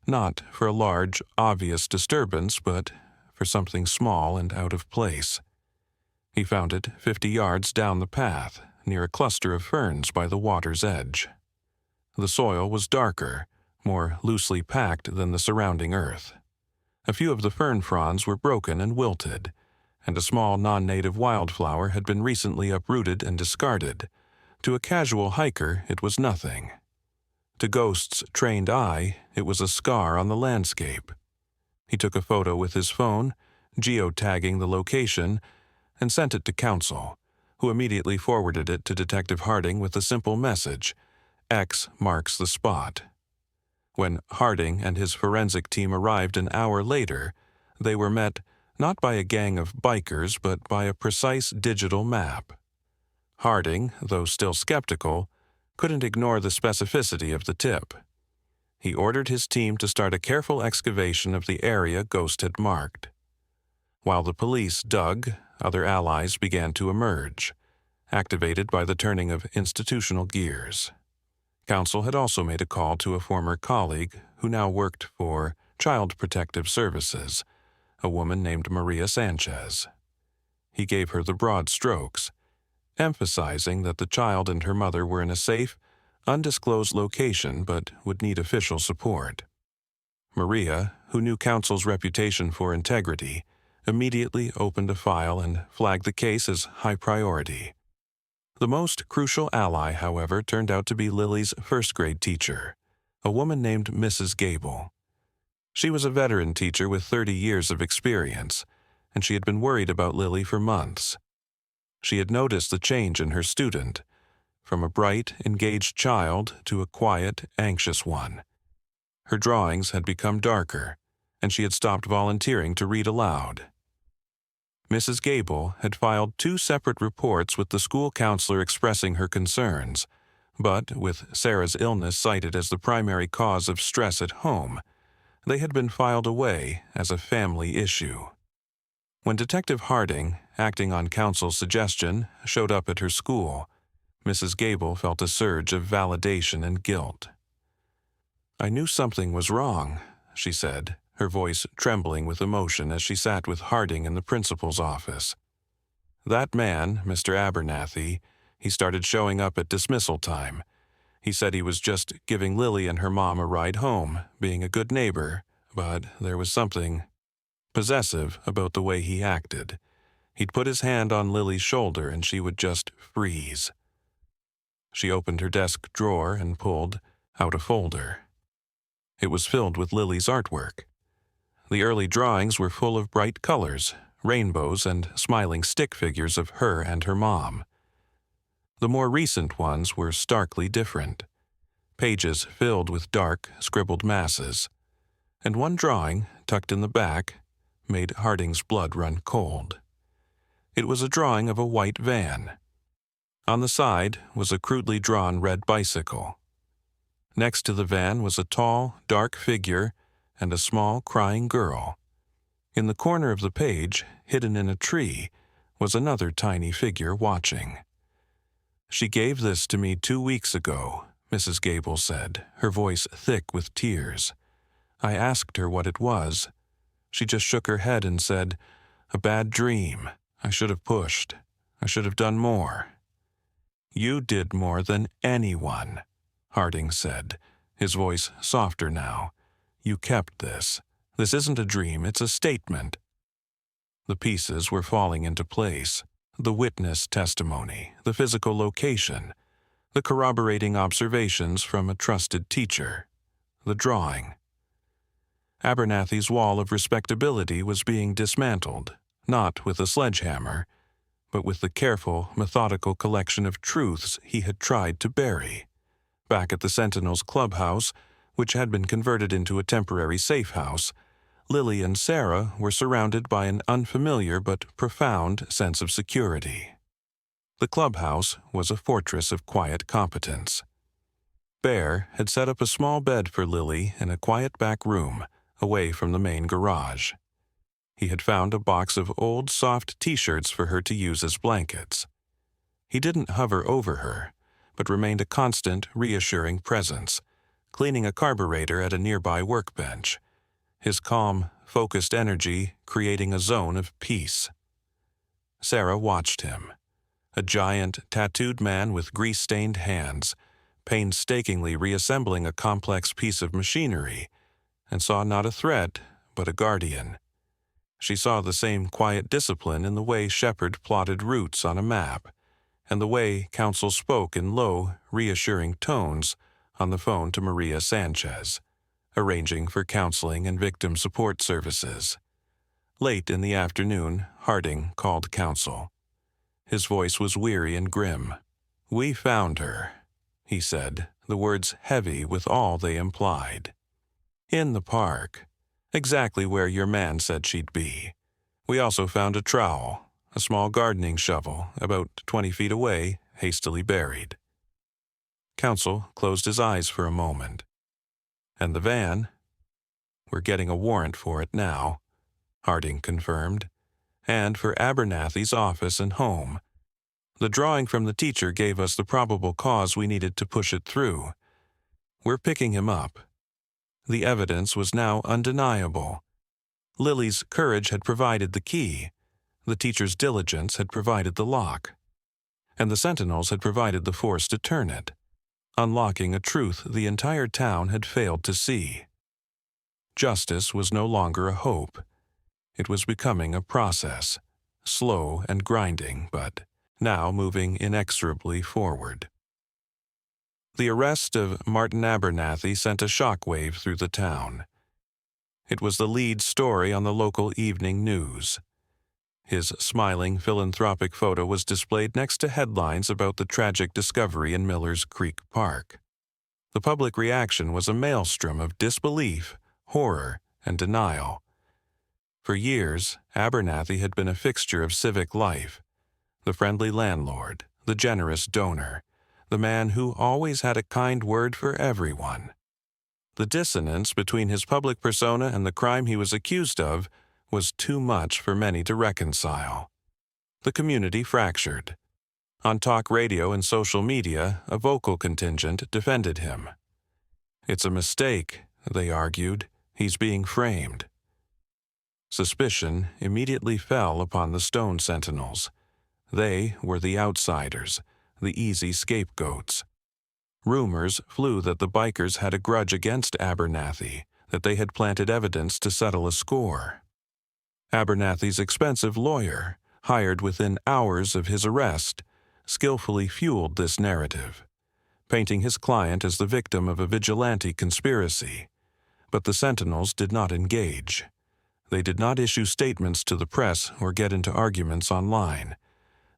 not for a large, obvious disturbance, but for something small and out of place. He found it 50 yards down the path, near a cluster of ferns by the water's edge. The soil was darker, more loosely packed than the surrounding earth. A few of the fern fronds were broken and wilted, and a small non-native wildflower had been recently uprooted and discarded. To a casual hiker, it was nothing. To Ghost's trained eye, it was a scar on the landscape. He took a photo with his phone, geotagging the location, and sent it to counsel, who immediately forwarded it to Detective Harding with a simple message: X marks the spot. When Harding and his forensic team arrived an hour later, they were met not by a gang of bikers but by a precise digital map. Harding, though still skeptical, couldn't ignore the specificity of the tip. He ordered his team to start a careful excavation of the area Ghost had marked. While the police dug, other allies began to emerge, activated by the turning of institutional gears. Counsel had also made a call to a former colleague who now worked for Child Protective Services, a woman named Maria Sanchez. He gave her the broad strokes, emphasizing that the child and her mother were in a safe, undisclosed location but would need official support. Maria, who knew Counsel's reputation for integrity, immediately opened a file and flagged the case as high priority. The most crucial ally, however, turned out to be Lily's first-grade teacher, a woman named Mrs. Gable. She was a veteran teacher with 30 years of experience, and she had been worried about Lily for months. She had noticed the change in her student, from a bright, engaged child to a quiet, anxious one. Her drawings had become darker, and she had stopped volunteering to read aloud. Mrs. Gable had filed 2 separate reports with the school counselor expressing her concerns, but with Sarah's illness cited as the primary cause of stress at home, they had been filed away as a family issue. When Detective Harding, acting on Counsel's suggestion, showed up at her school, Mrs. Gable felt a surge of validation and guilt. "I knew something was wrong," she said, her voice trembling with emotion as she sat with Harding in the principal's office. "That man, Mr. Abernathy, he started showing up at dismissal time. He said he was just giving Lily and her mom a ride home, being a good neighbor, but there was something possessive about the way he acted. He'd put his hand on Lily's shoulder and she would just freeze." She opened her desk drawer and pulled out a folder. It was filled with Lily's artwork. The early drawings were full of bright colors, rainbows, and smiling stick figures of her and her mom. The more recent ones were starkly different, pages filled with dark, scribbled masses, and one drawing, tucked in the back, made Harding's blood run cold. It was a drawing of a white van. On the side was a crudely drawn red bicycle. Next to the van was a tall, dark figure and a small, crying girl. In the corner of the page, hidden in a tree, was another tiny figure watching. "She gave this to me 2 weeks ago," Mrs. Gable said, her voice thick with tears. "I asked her what it was. She just shook her head and said, 'A bad dream. I should have pushed. I should have done more.'" "You did more than anyone," Harding said, his voice softer now. "You kept this. This isn't a dream, it's a statement." The pieces were falling into place. The witness testimony, the physical location, the corroborating observations from a trusted teacher, the drawing. Abernathy's wall of respectability was being dismantled, not with a sledgehammer, but with the careful, methodical collection of truths he had tried to bury. Back at the Sentinel's clubhouse, which had been converted into a temporary safe house, Lily and Sarah were surrounded by an unfamiliar but profound sense of security. The clubhouse was a fortress of quiet competence. Bear had set up a small bed for Lily in a quiet back room, away from the main garage. He had found a box of old soft t-shirts for her to use as blankets. He didn't hover over her, but remained a constant, reassuring presence, cleaning a carburetor at a nearby workbench, his calm, focused energy creating a zone of peace. Sarah watched him, a giant, tattooed man with grease-stained hands, painstakingly reassembling a complex piece of machinery, and saw not a threat, but a guardian. She saw the same quiet discipline in the way Shepard plotted routes on a map, and the way Counsel spoke in low, reassuring tones on the phone to Maria Sanchez, arranging for counseling and victim support services. Late in the afternoon, Harding called Counsel. His voice was weary and grim. "We found her," he said, the words heavy with all they implied. "In the park, exactly where your man said she'd be. We also found a trowel, a small gardening shovel, about 20 feet away, hastily buried." Counsel closed his eyes for a moment. "And the van?" "We're getting a warrant for it now," Harding confirmed. "And for Abernathy's office and home. The drawing from the teacher gave us the probable cause we needed to push it through. We're picking him up." The evidence was now undeniable. Lily's courage had provided the key, the teacher's diligence had provided the lock, and the sentinels had provided the force to turn it, unlocking a truth the entire town had failed to see. Justice was no longer a hope. It was becoming a process, slow and grinding, but now moving inexorably forward. The arrest of Martin Abernathy sent a shockwave through the town. It was the lead story on the local evening news. His smiling, philanthropic photo was displayed next to headlines about the tragic discovery in Miller's Creek Park. The public reaction was a maelstrom of disbelief, horror, and denial. For years, Abernathy had been a fixture of civic life, the friendly landlord, the generous donor, the man who always had a kind word for everyone. The dissonance between his public persona and the crime he was accused of was too much for many to reconcile. The community fractured. On talk radio and social media, a vocal contingent defended him. "It's a mistake," they argued. "He's being framed." Suspicion immediately fell upon the Stone Sentinels. They were the outsiders, the easy scapegoats. Rumors flew that the bikers had a grudge against Abernathy, that they had planted evidence to settle a score. Abernathy's expensive lawyer, hired within hours of his arrest, skillfully fueled this narrative, painting his client as the victim of a vigilante conspiracy. But the Sentinels did not engage. They did not issue statements to the press or get into arguments online.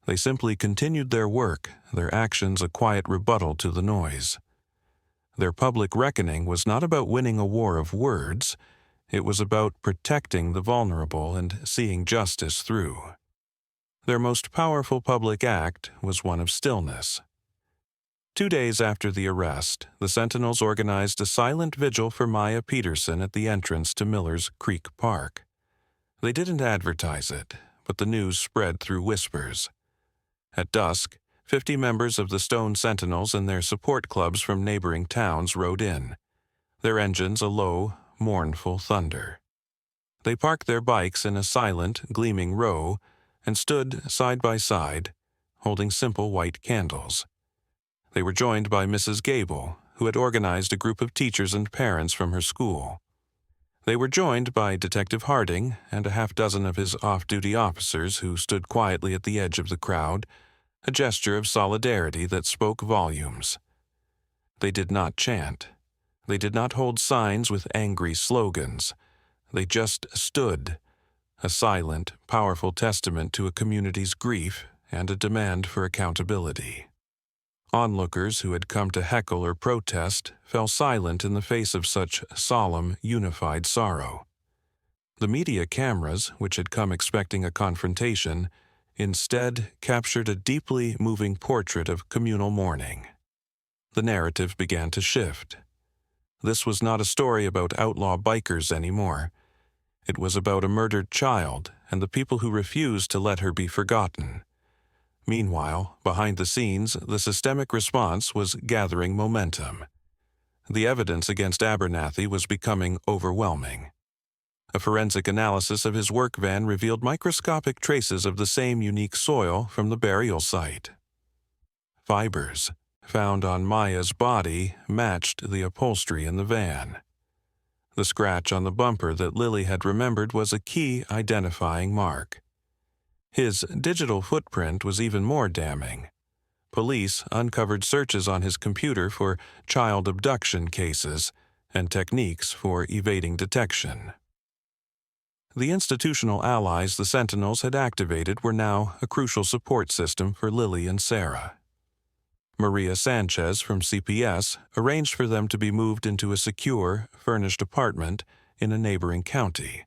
They simply continued their work, their actions a quiet rebuttal to the noise. Their public reckoning was not about winning a war of words. It was about protecting the vulnerable and seeing justice through. Their most powerful public act was one of stillness. 2 days after the arrest, the Sentinels organized a silent vigil for Maya Peterson at the entrance to Miller's Creek Park. They didn't advertise it, but the news spread through whispers. At dusk, 50 members of the Stone Sentinels and their support clubs from neighboring towns rode in, their engines a low, mournful thunder. They parked their bikes in a silent, gleaming row and stood side by side, holding simple white candles. They were joined by Mrs. Gable, who had organized a group of teachers and parents from her school. They were joined by Detective Harding and a half-dozen of his off-duty officers who stood quietly at the edge of the crowd, a gesture of solidarity that spoke volumes. They did not chant. They did not hold signs with angry slogans. They just stood, a silent, powerful testament to a community's grief and a demand for accountability. Onlookers who had come to heckle or protest fell silent in the face of such solemn, unified sorrow. The media cameras, which had come expecting a confrontation, instead captured a deeply moving portrait of communal mourning. The narrative began to shift. This was not a story about outlaw bikers anymore. It was about a murdered child and the people who refused to let her be forgotten. Meanwhile, behind the scenes, the systemic response was gathering momentum. The evidence against Abernathy was becoming overwhelming. A forensic analysis of his work van revealed microscopic traces of the same unique soil from the burial site. Fibers found on Maya's body matched the upholstery in the van. The scratch on the bumper that Lily had remembered was a key identifying mark. His digital footprint was even more damning. Police uncovered searches on his computer for child abduction cases and techniques for evading detection. The institutional allies the Sentinels had activated were now a crucial support system for Lily and Sarah. Maria Sanchez from CPS arranged for them to be moved into a secure, furnished apartment in a neighboring county,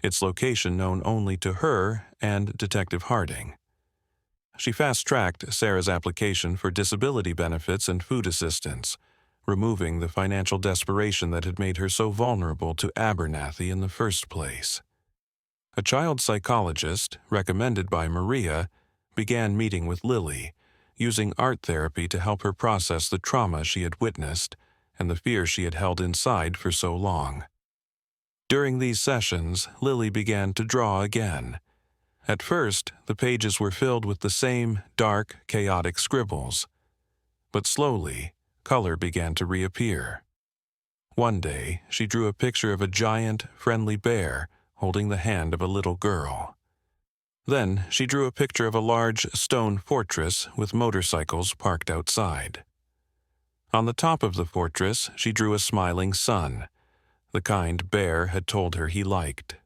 its location known only to her and Detective Harding. She fast-tracked Sarah's application for disability benefits and food assistance, removing the financial desperation that had made her so vulnerable to Abernathy in the first place. A child psychologist, recommended by Maria, began meeting with Lily, using art therapy to help her process the trauma she had witnessed and the fear she had held inside for so long. During these sessions, Lily began to draw again. At first, the pages were filled with the same dark, chaotic scribbles. But slowly, color began to reappear. One day, she drew a picture of a giant, friendly bear holding the hand of a little girl. Then she drew a picture of a large stone fortress with motorcycles parked outside. On the top of the fortress, she drew a smiling sun, the kind Bear had told her he liked.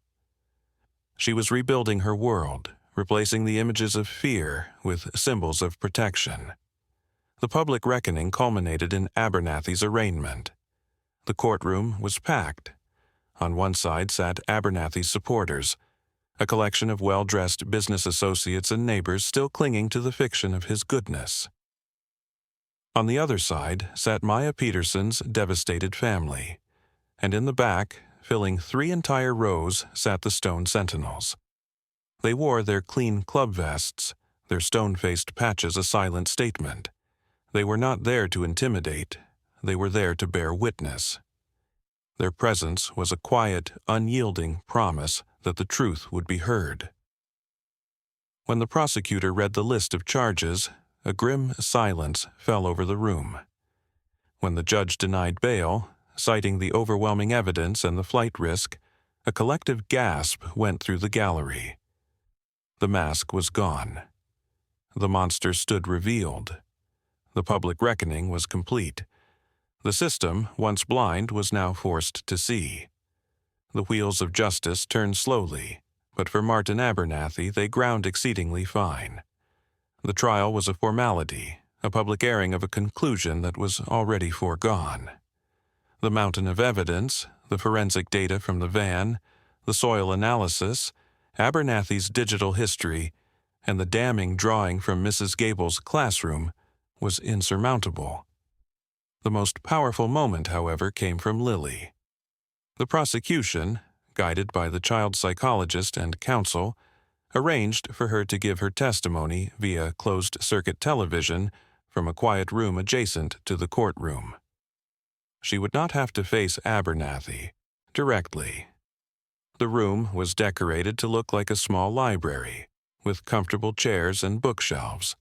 She was rebuilding her world, replacing the images of fear with symbols of protection. The public reckoning culminated in Abernathy's arraignment. The courtroom was packed. On one side sat Abernathy's supporters, a collection of well-dressed business associates and neighbors still clinging to the fiction of his goodness. On the other side sat Maya Peterson's devastated family, and in the back, filling 3 entire rows, sat the Stone Sentinels. They wore their clean club vests, their stone-faced patches a silent statement. They were not there to intimidate, they were there to bear witness. Their presence was a quiet, unyielding promise that the truth would be heard. When the prosecutor read the list of charges, a grim silence fell over the room. When the judge denied bail, citing the overwhelming evidence and the flight risk, a collective gasp went through the gallery. The mask was gone. The monster stood revealed. The public reckoning was complete. The system, once blind, was now forced to see. The wheels of justice turned slowly, but for Martin Abernathy they ground exceedingly fine. The trial was a formality, a public airing of a conclusion that was already foregone. The mountain of evidence, the forensic data from the van, the soil analysis, Abernathy's digital history, and the damning drawing from Mrs. Gable's classroom was insurmountable. The most powerful moment, however, came from Lily. The prosecution, guided by the child psychologist and counsel, arranged for her to give her testimony via closed-circuit television from a quiet room adjacent to the courtroom. She would not have to face Abernathy directly. The room was decorated to look like a small library, with comfortable chairs and bookshelves.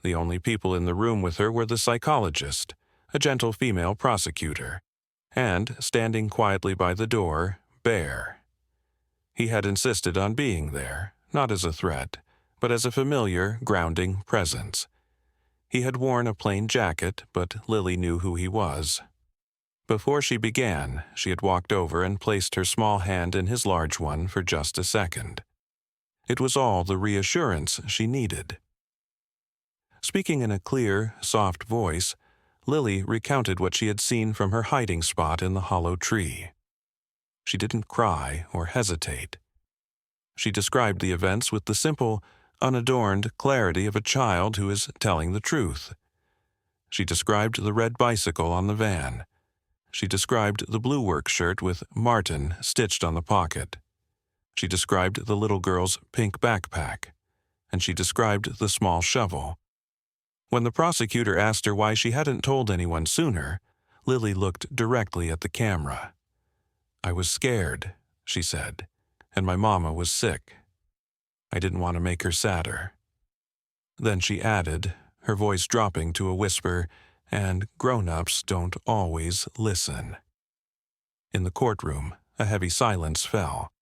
The only people in the room with her were the psychologist, a gentle female prosecutor, and, standing quietly by the door, Bear. He had insisted on being there, not as a threat, but as a familiar, grounding presence. He had worn a plain jacket, but Lily knew who he was. Before she began, she had walked over and placed her small hand in his large one for just a second. It was all the reassurance she needed. Speaking in a clear, soft voice, Lily recounted what she had seen from her hiding spot in the hollow tree. She didn't cry or hesitate. She described the events with the simple, unadorned clarity of a child who is telling the truth. She described the red bicycle on the van. She described the blue work shirt with Martin stitched on the pocket. She described the little girl's pink backpack, and she described the small shovel. When the prosecutor asked her why she hadn't told anyone sooner, Lily looked directly at the camera. "I was scared," she said, "and my mama was sick. I didn't want to make her sadder." Then she added, her voice dropping to a whisper, "And grown-ups don't always listen." In the courtroom, a heavy silence fell.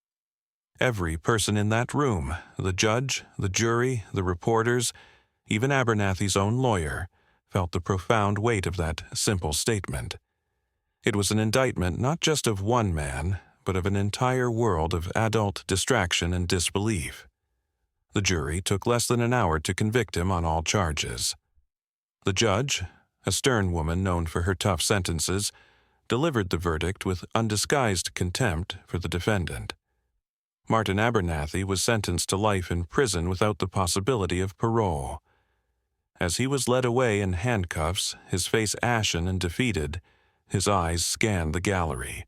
Every person in that room, the judge, the jury, the reporters, even Abernathy's own lawyer, felt the profound weight of that simple statement. It was an indictment not just of one man, but of an entire world of adult distraction and disbelief. The jury took less than an hour to convict him on all charges. The judge, a stern woman known for her tough sentences, delivered the verdict with undisguised contempt for the defendant. Martin Abernathy was sentenced to life in prison without the possibility of parole. As he was led away in handcuffs, his face ashen and defeated, his eyes scanned the gallery.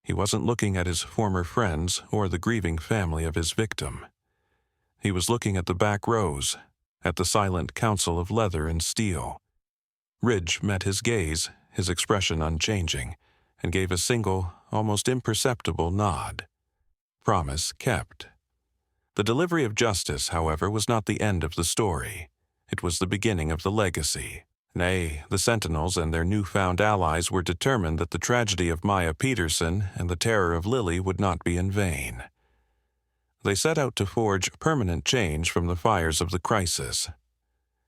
He wasn't looking at his former friends or the grieving family of his victim. He was looking at the back rows, at the silent council of leather and steel. Ridge met his gaze, his expression unchanging, and gave a single, almost imperceptible nod. Promise kept. The delivery of justice, however, was not the end of the story. It was the beginning of the legacy. Nay, the Sentinels and their newfound allies were determined that the tragedy of Maya Peterson and the terror of Lily would not be in vain. They set out to forge permanent change from the fires of the crisis.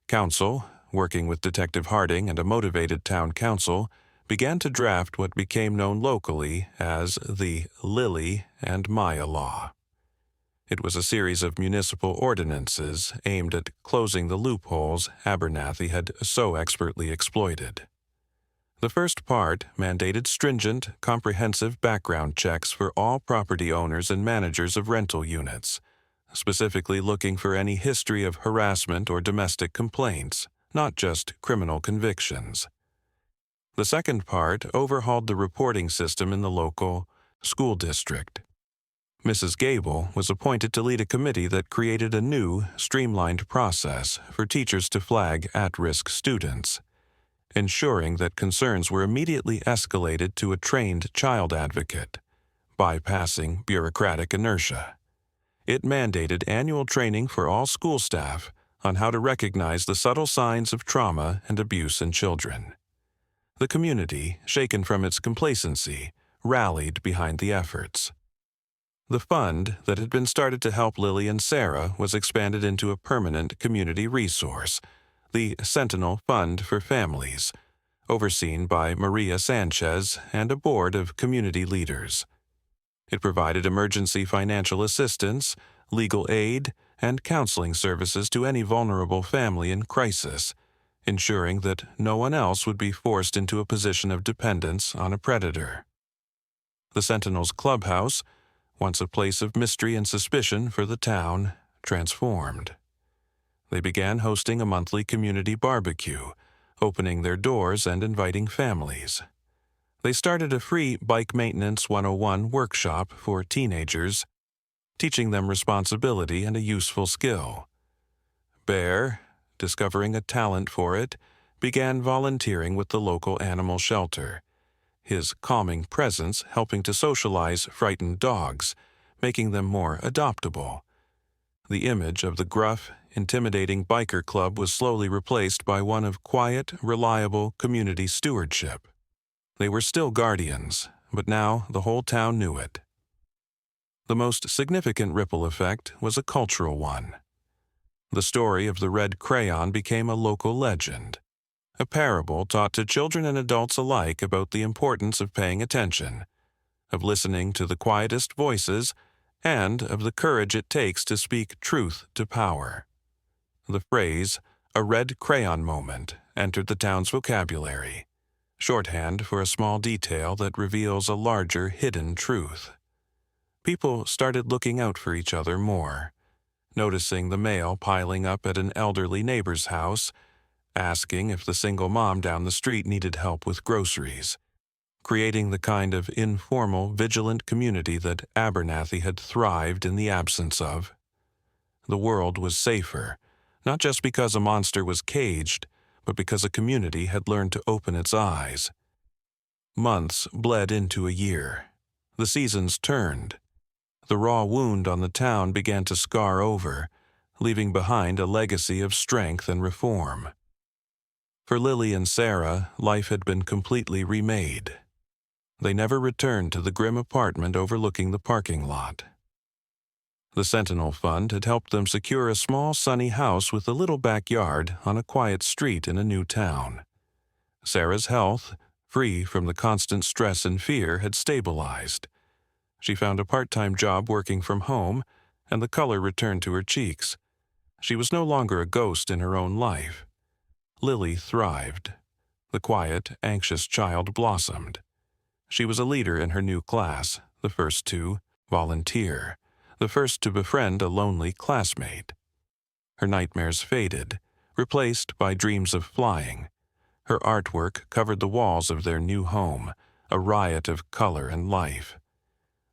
Council, working with Detective Harding and a motivated town council, began to draft what became known locally as the Lily and Maya Law. It was a series of municipal ordinances aimed at closing the loopholes Abernathy had so expertly exploited. The first part mandated stringent, comprehensive background checks for all property owners and managers of rental units, specifically looking for any history of harassment or domestic complaints, not just criminal convictions. The second part overhauled the reporting system in the local school district. Mrs. Gable was appointed to lead a committee that created a new, streamlined process for teachers to flag at-risk students, ensuring that concerns were immediately escalated to a trained child advocate, bypassing bureaucratic inertia. It mandated annual training for all school staff on how to recognize the subtle signs of trauma and abuse in children. The community, shaken from its complacency, rallied behind the efforts. The fund that had been started to help Lily and Sarah was expanded into a permanent community resource, the Sentinel Fund for Families, overseen by Maria Sanchez and a board of community leaders. It provided emergency financial assistance, legal aid, and counseling services to any vulnerable family in crisis, ensuring that no one else would be forced into a position of dependence on a predator. The Sentinel's clubhouse, once a place of mystery and suspicion for the town, transformed. They began hosting a monthly community barbecue, opening their doors and inviting families. They started a free Bike Maintenance 101 workshop for teenagers, teaching them responsibility and a useful skill. Bear, discovering a talent for it, began volunteering with the local animal shelter, his calming presence helping to socialize frightened dogs, making them more adoptable. The image of the gruff, intimidating biker club was slowly replaced by one of quiet, reliable community stewardship. They were still guardians, but now the whole town knew it. The most significant ripple effect was a cultural one. The story of the red crayon became a local legend, a parable taught to children and adults alike about the importance of paying attention, of listening to the quietest voices, and of the courage it takes to speak truth to power. The phrase, "a red crayon moment," entered the town's vocabulary, shorthand for a small detail that reveals a larger hidden truth. People started looking out for each other more, noticing the mail piling up at an elderly neighbor's house, asking if the single mom down the street needed help with groceries, creating the kind of informal, vigilant community that Abernathy had thrived in the absence of. The world was safer, not just because a monster was caged, but because a community had learned to open its eyes. Months bled into a year. The seasons turned. The raw wound on the town began to scar over, leaving behind a legacy of strength and reform. For Lily and Sarah, life had been completely remade. They never returned to the grim apartment overlooking the parking lot. The Sentinel Fund had helped them secure a small sunny house with a little backyard on a quiet street in a new town. Sarah's health, free from the constant stress and fear, had stabilized. She found a part-time job working from home, and the color returned to her cheeks. She was no longer a ghost in her own life. Lily thrived. The quiet, anxious child blossomed. She was a leader in her new class, the first to volunteer, the first to befriend a lonely classmate. Her nightmares faded, replaced by dreams of flying. Her artwork covered the walls of their new home, a riot of color and life.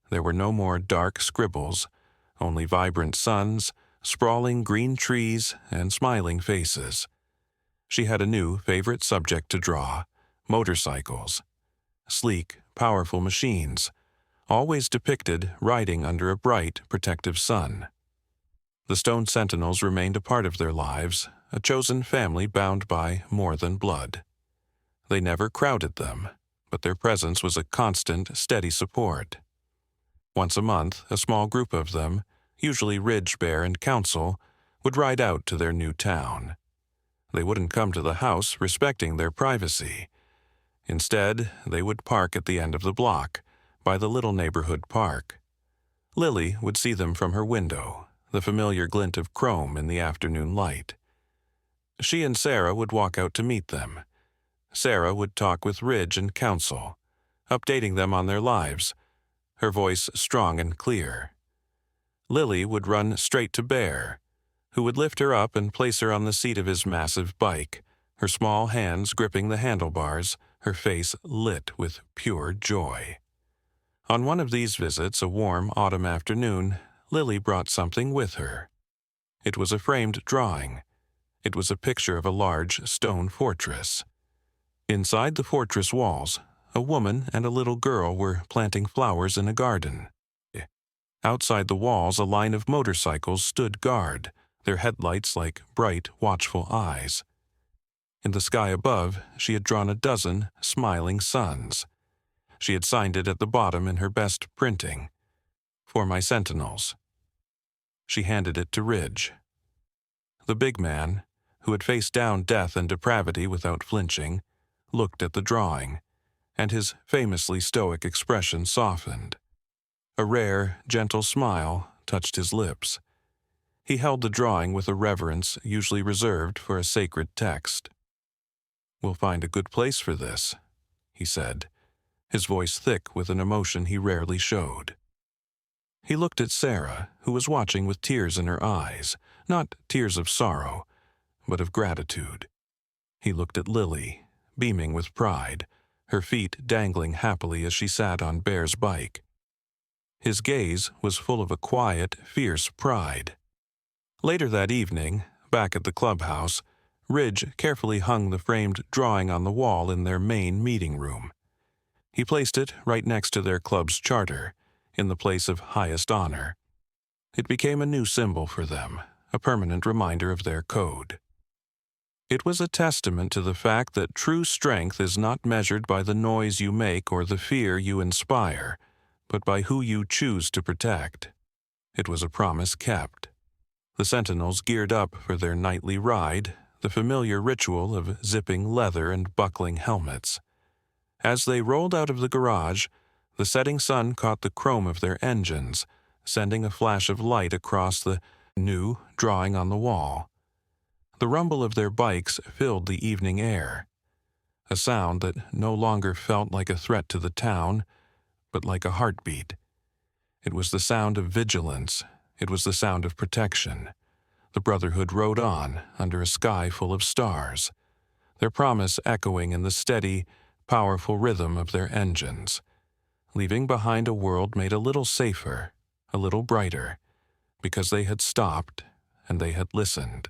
There were no more dark scribbles, only vibrant suns, sprawling green trees, and smiling faces. She had a new favorite subject to draw: motorcycles. Sleek, powerful machines, always depicted riding under a bright, protective sun. The Stone Sentinels remained a part of their lives, a chosen family bound by more than blood. They never crowded them, but their presence was a constant, steady support. Once a month, a small group of them, usually Ridge Bear and Council, would ride out to their new town. They wouldn't come to the house, respecting their privacy. Instead, they would park at the end of the block, by the little neighborhood park. Lily would see them from her window, the familiar glint of chrome in the afternoon light. She and Sarah would walk out to meet them. Sarah would talk with Ridge and Council, updating them on their lives, her voice strong and clear. Lily would run straight to Bear, who would lift her up and place her on the seat of his massive bike, her small hands gripping the handlebars, her face lit with pure joy. On one of these visits, a warm autumn afternoon, Lily brought something with her. It was a framed drawing. It was a picture of a large stone fortress. Inside the fortress walls, a woman and a little girl were planting flowers in a garden. Outside the walls, a line of motorcycles stood guard, their headlights like bright, watchful eyes. In the sky above, she had drawn a dozen smiling suns. She had signed it at the bottom in her best printing, "For my Sentinels." She handed it to Ridge. The big man, who had faced down death and depravity without flinching, looked at the drawing, and his famously stoic expression softened. A rare, gentle smile touched his lips. He held the drawing with a reverence usually reserved for a sacred text. "We'll find a good place for this," he said, his voice thick with an emotion he rarely showed. He looked at Sarah, who was watching with tears in her eyes, not tears of sorrow, but of gratitude. He looked at Lily, beaming with pride, her feet dangling happily as she sat on Bear's bike. His gaze was full of a quiet, fierce pride. Later that evening, back at the clubhouse, Ridge carefully hung the framed drawing on the wall in their main meeting room. He placed it right next to their club's charter, in the place of highest honor. It became a new symbol for them, a permanent reminder of their code. It was a testament to the fact that true strength is not measured by the noise you make or the fear you inspire, but by who you choose to protect. It was a promise kept. The Sentinels geared up for their nightly ride, the familiar ritual of zipping leather and buckling helmets. As they rolled out of the garage, the setting sun caught the chrome of their engines, sending a flash of light across the new drawing on the wall. The rumble of their bikes filled the evening air, a sound that no longer felt like a threat to the town, but like a heartbeat. It was the sound of vigilance. It was the sound of protection. The Brotherhood rode on under a sky full of stars, their promise echoing in the steady, powerful rhythm of their engines, leaving behind a world made a little safer, a little brighter, because they had stopped and they had listened.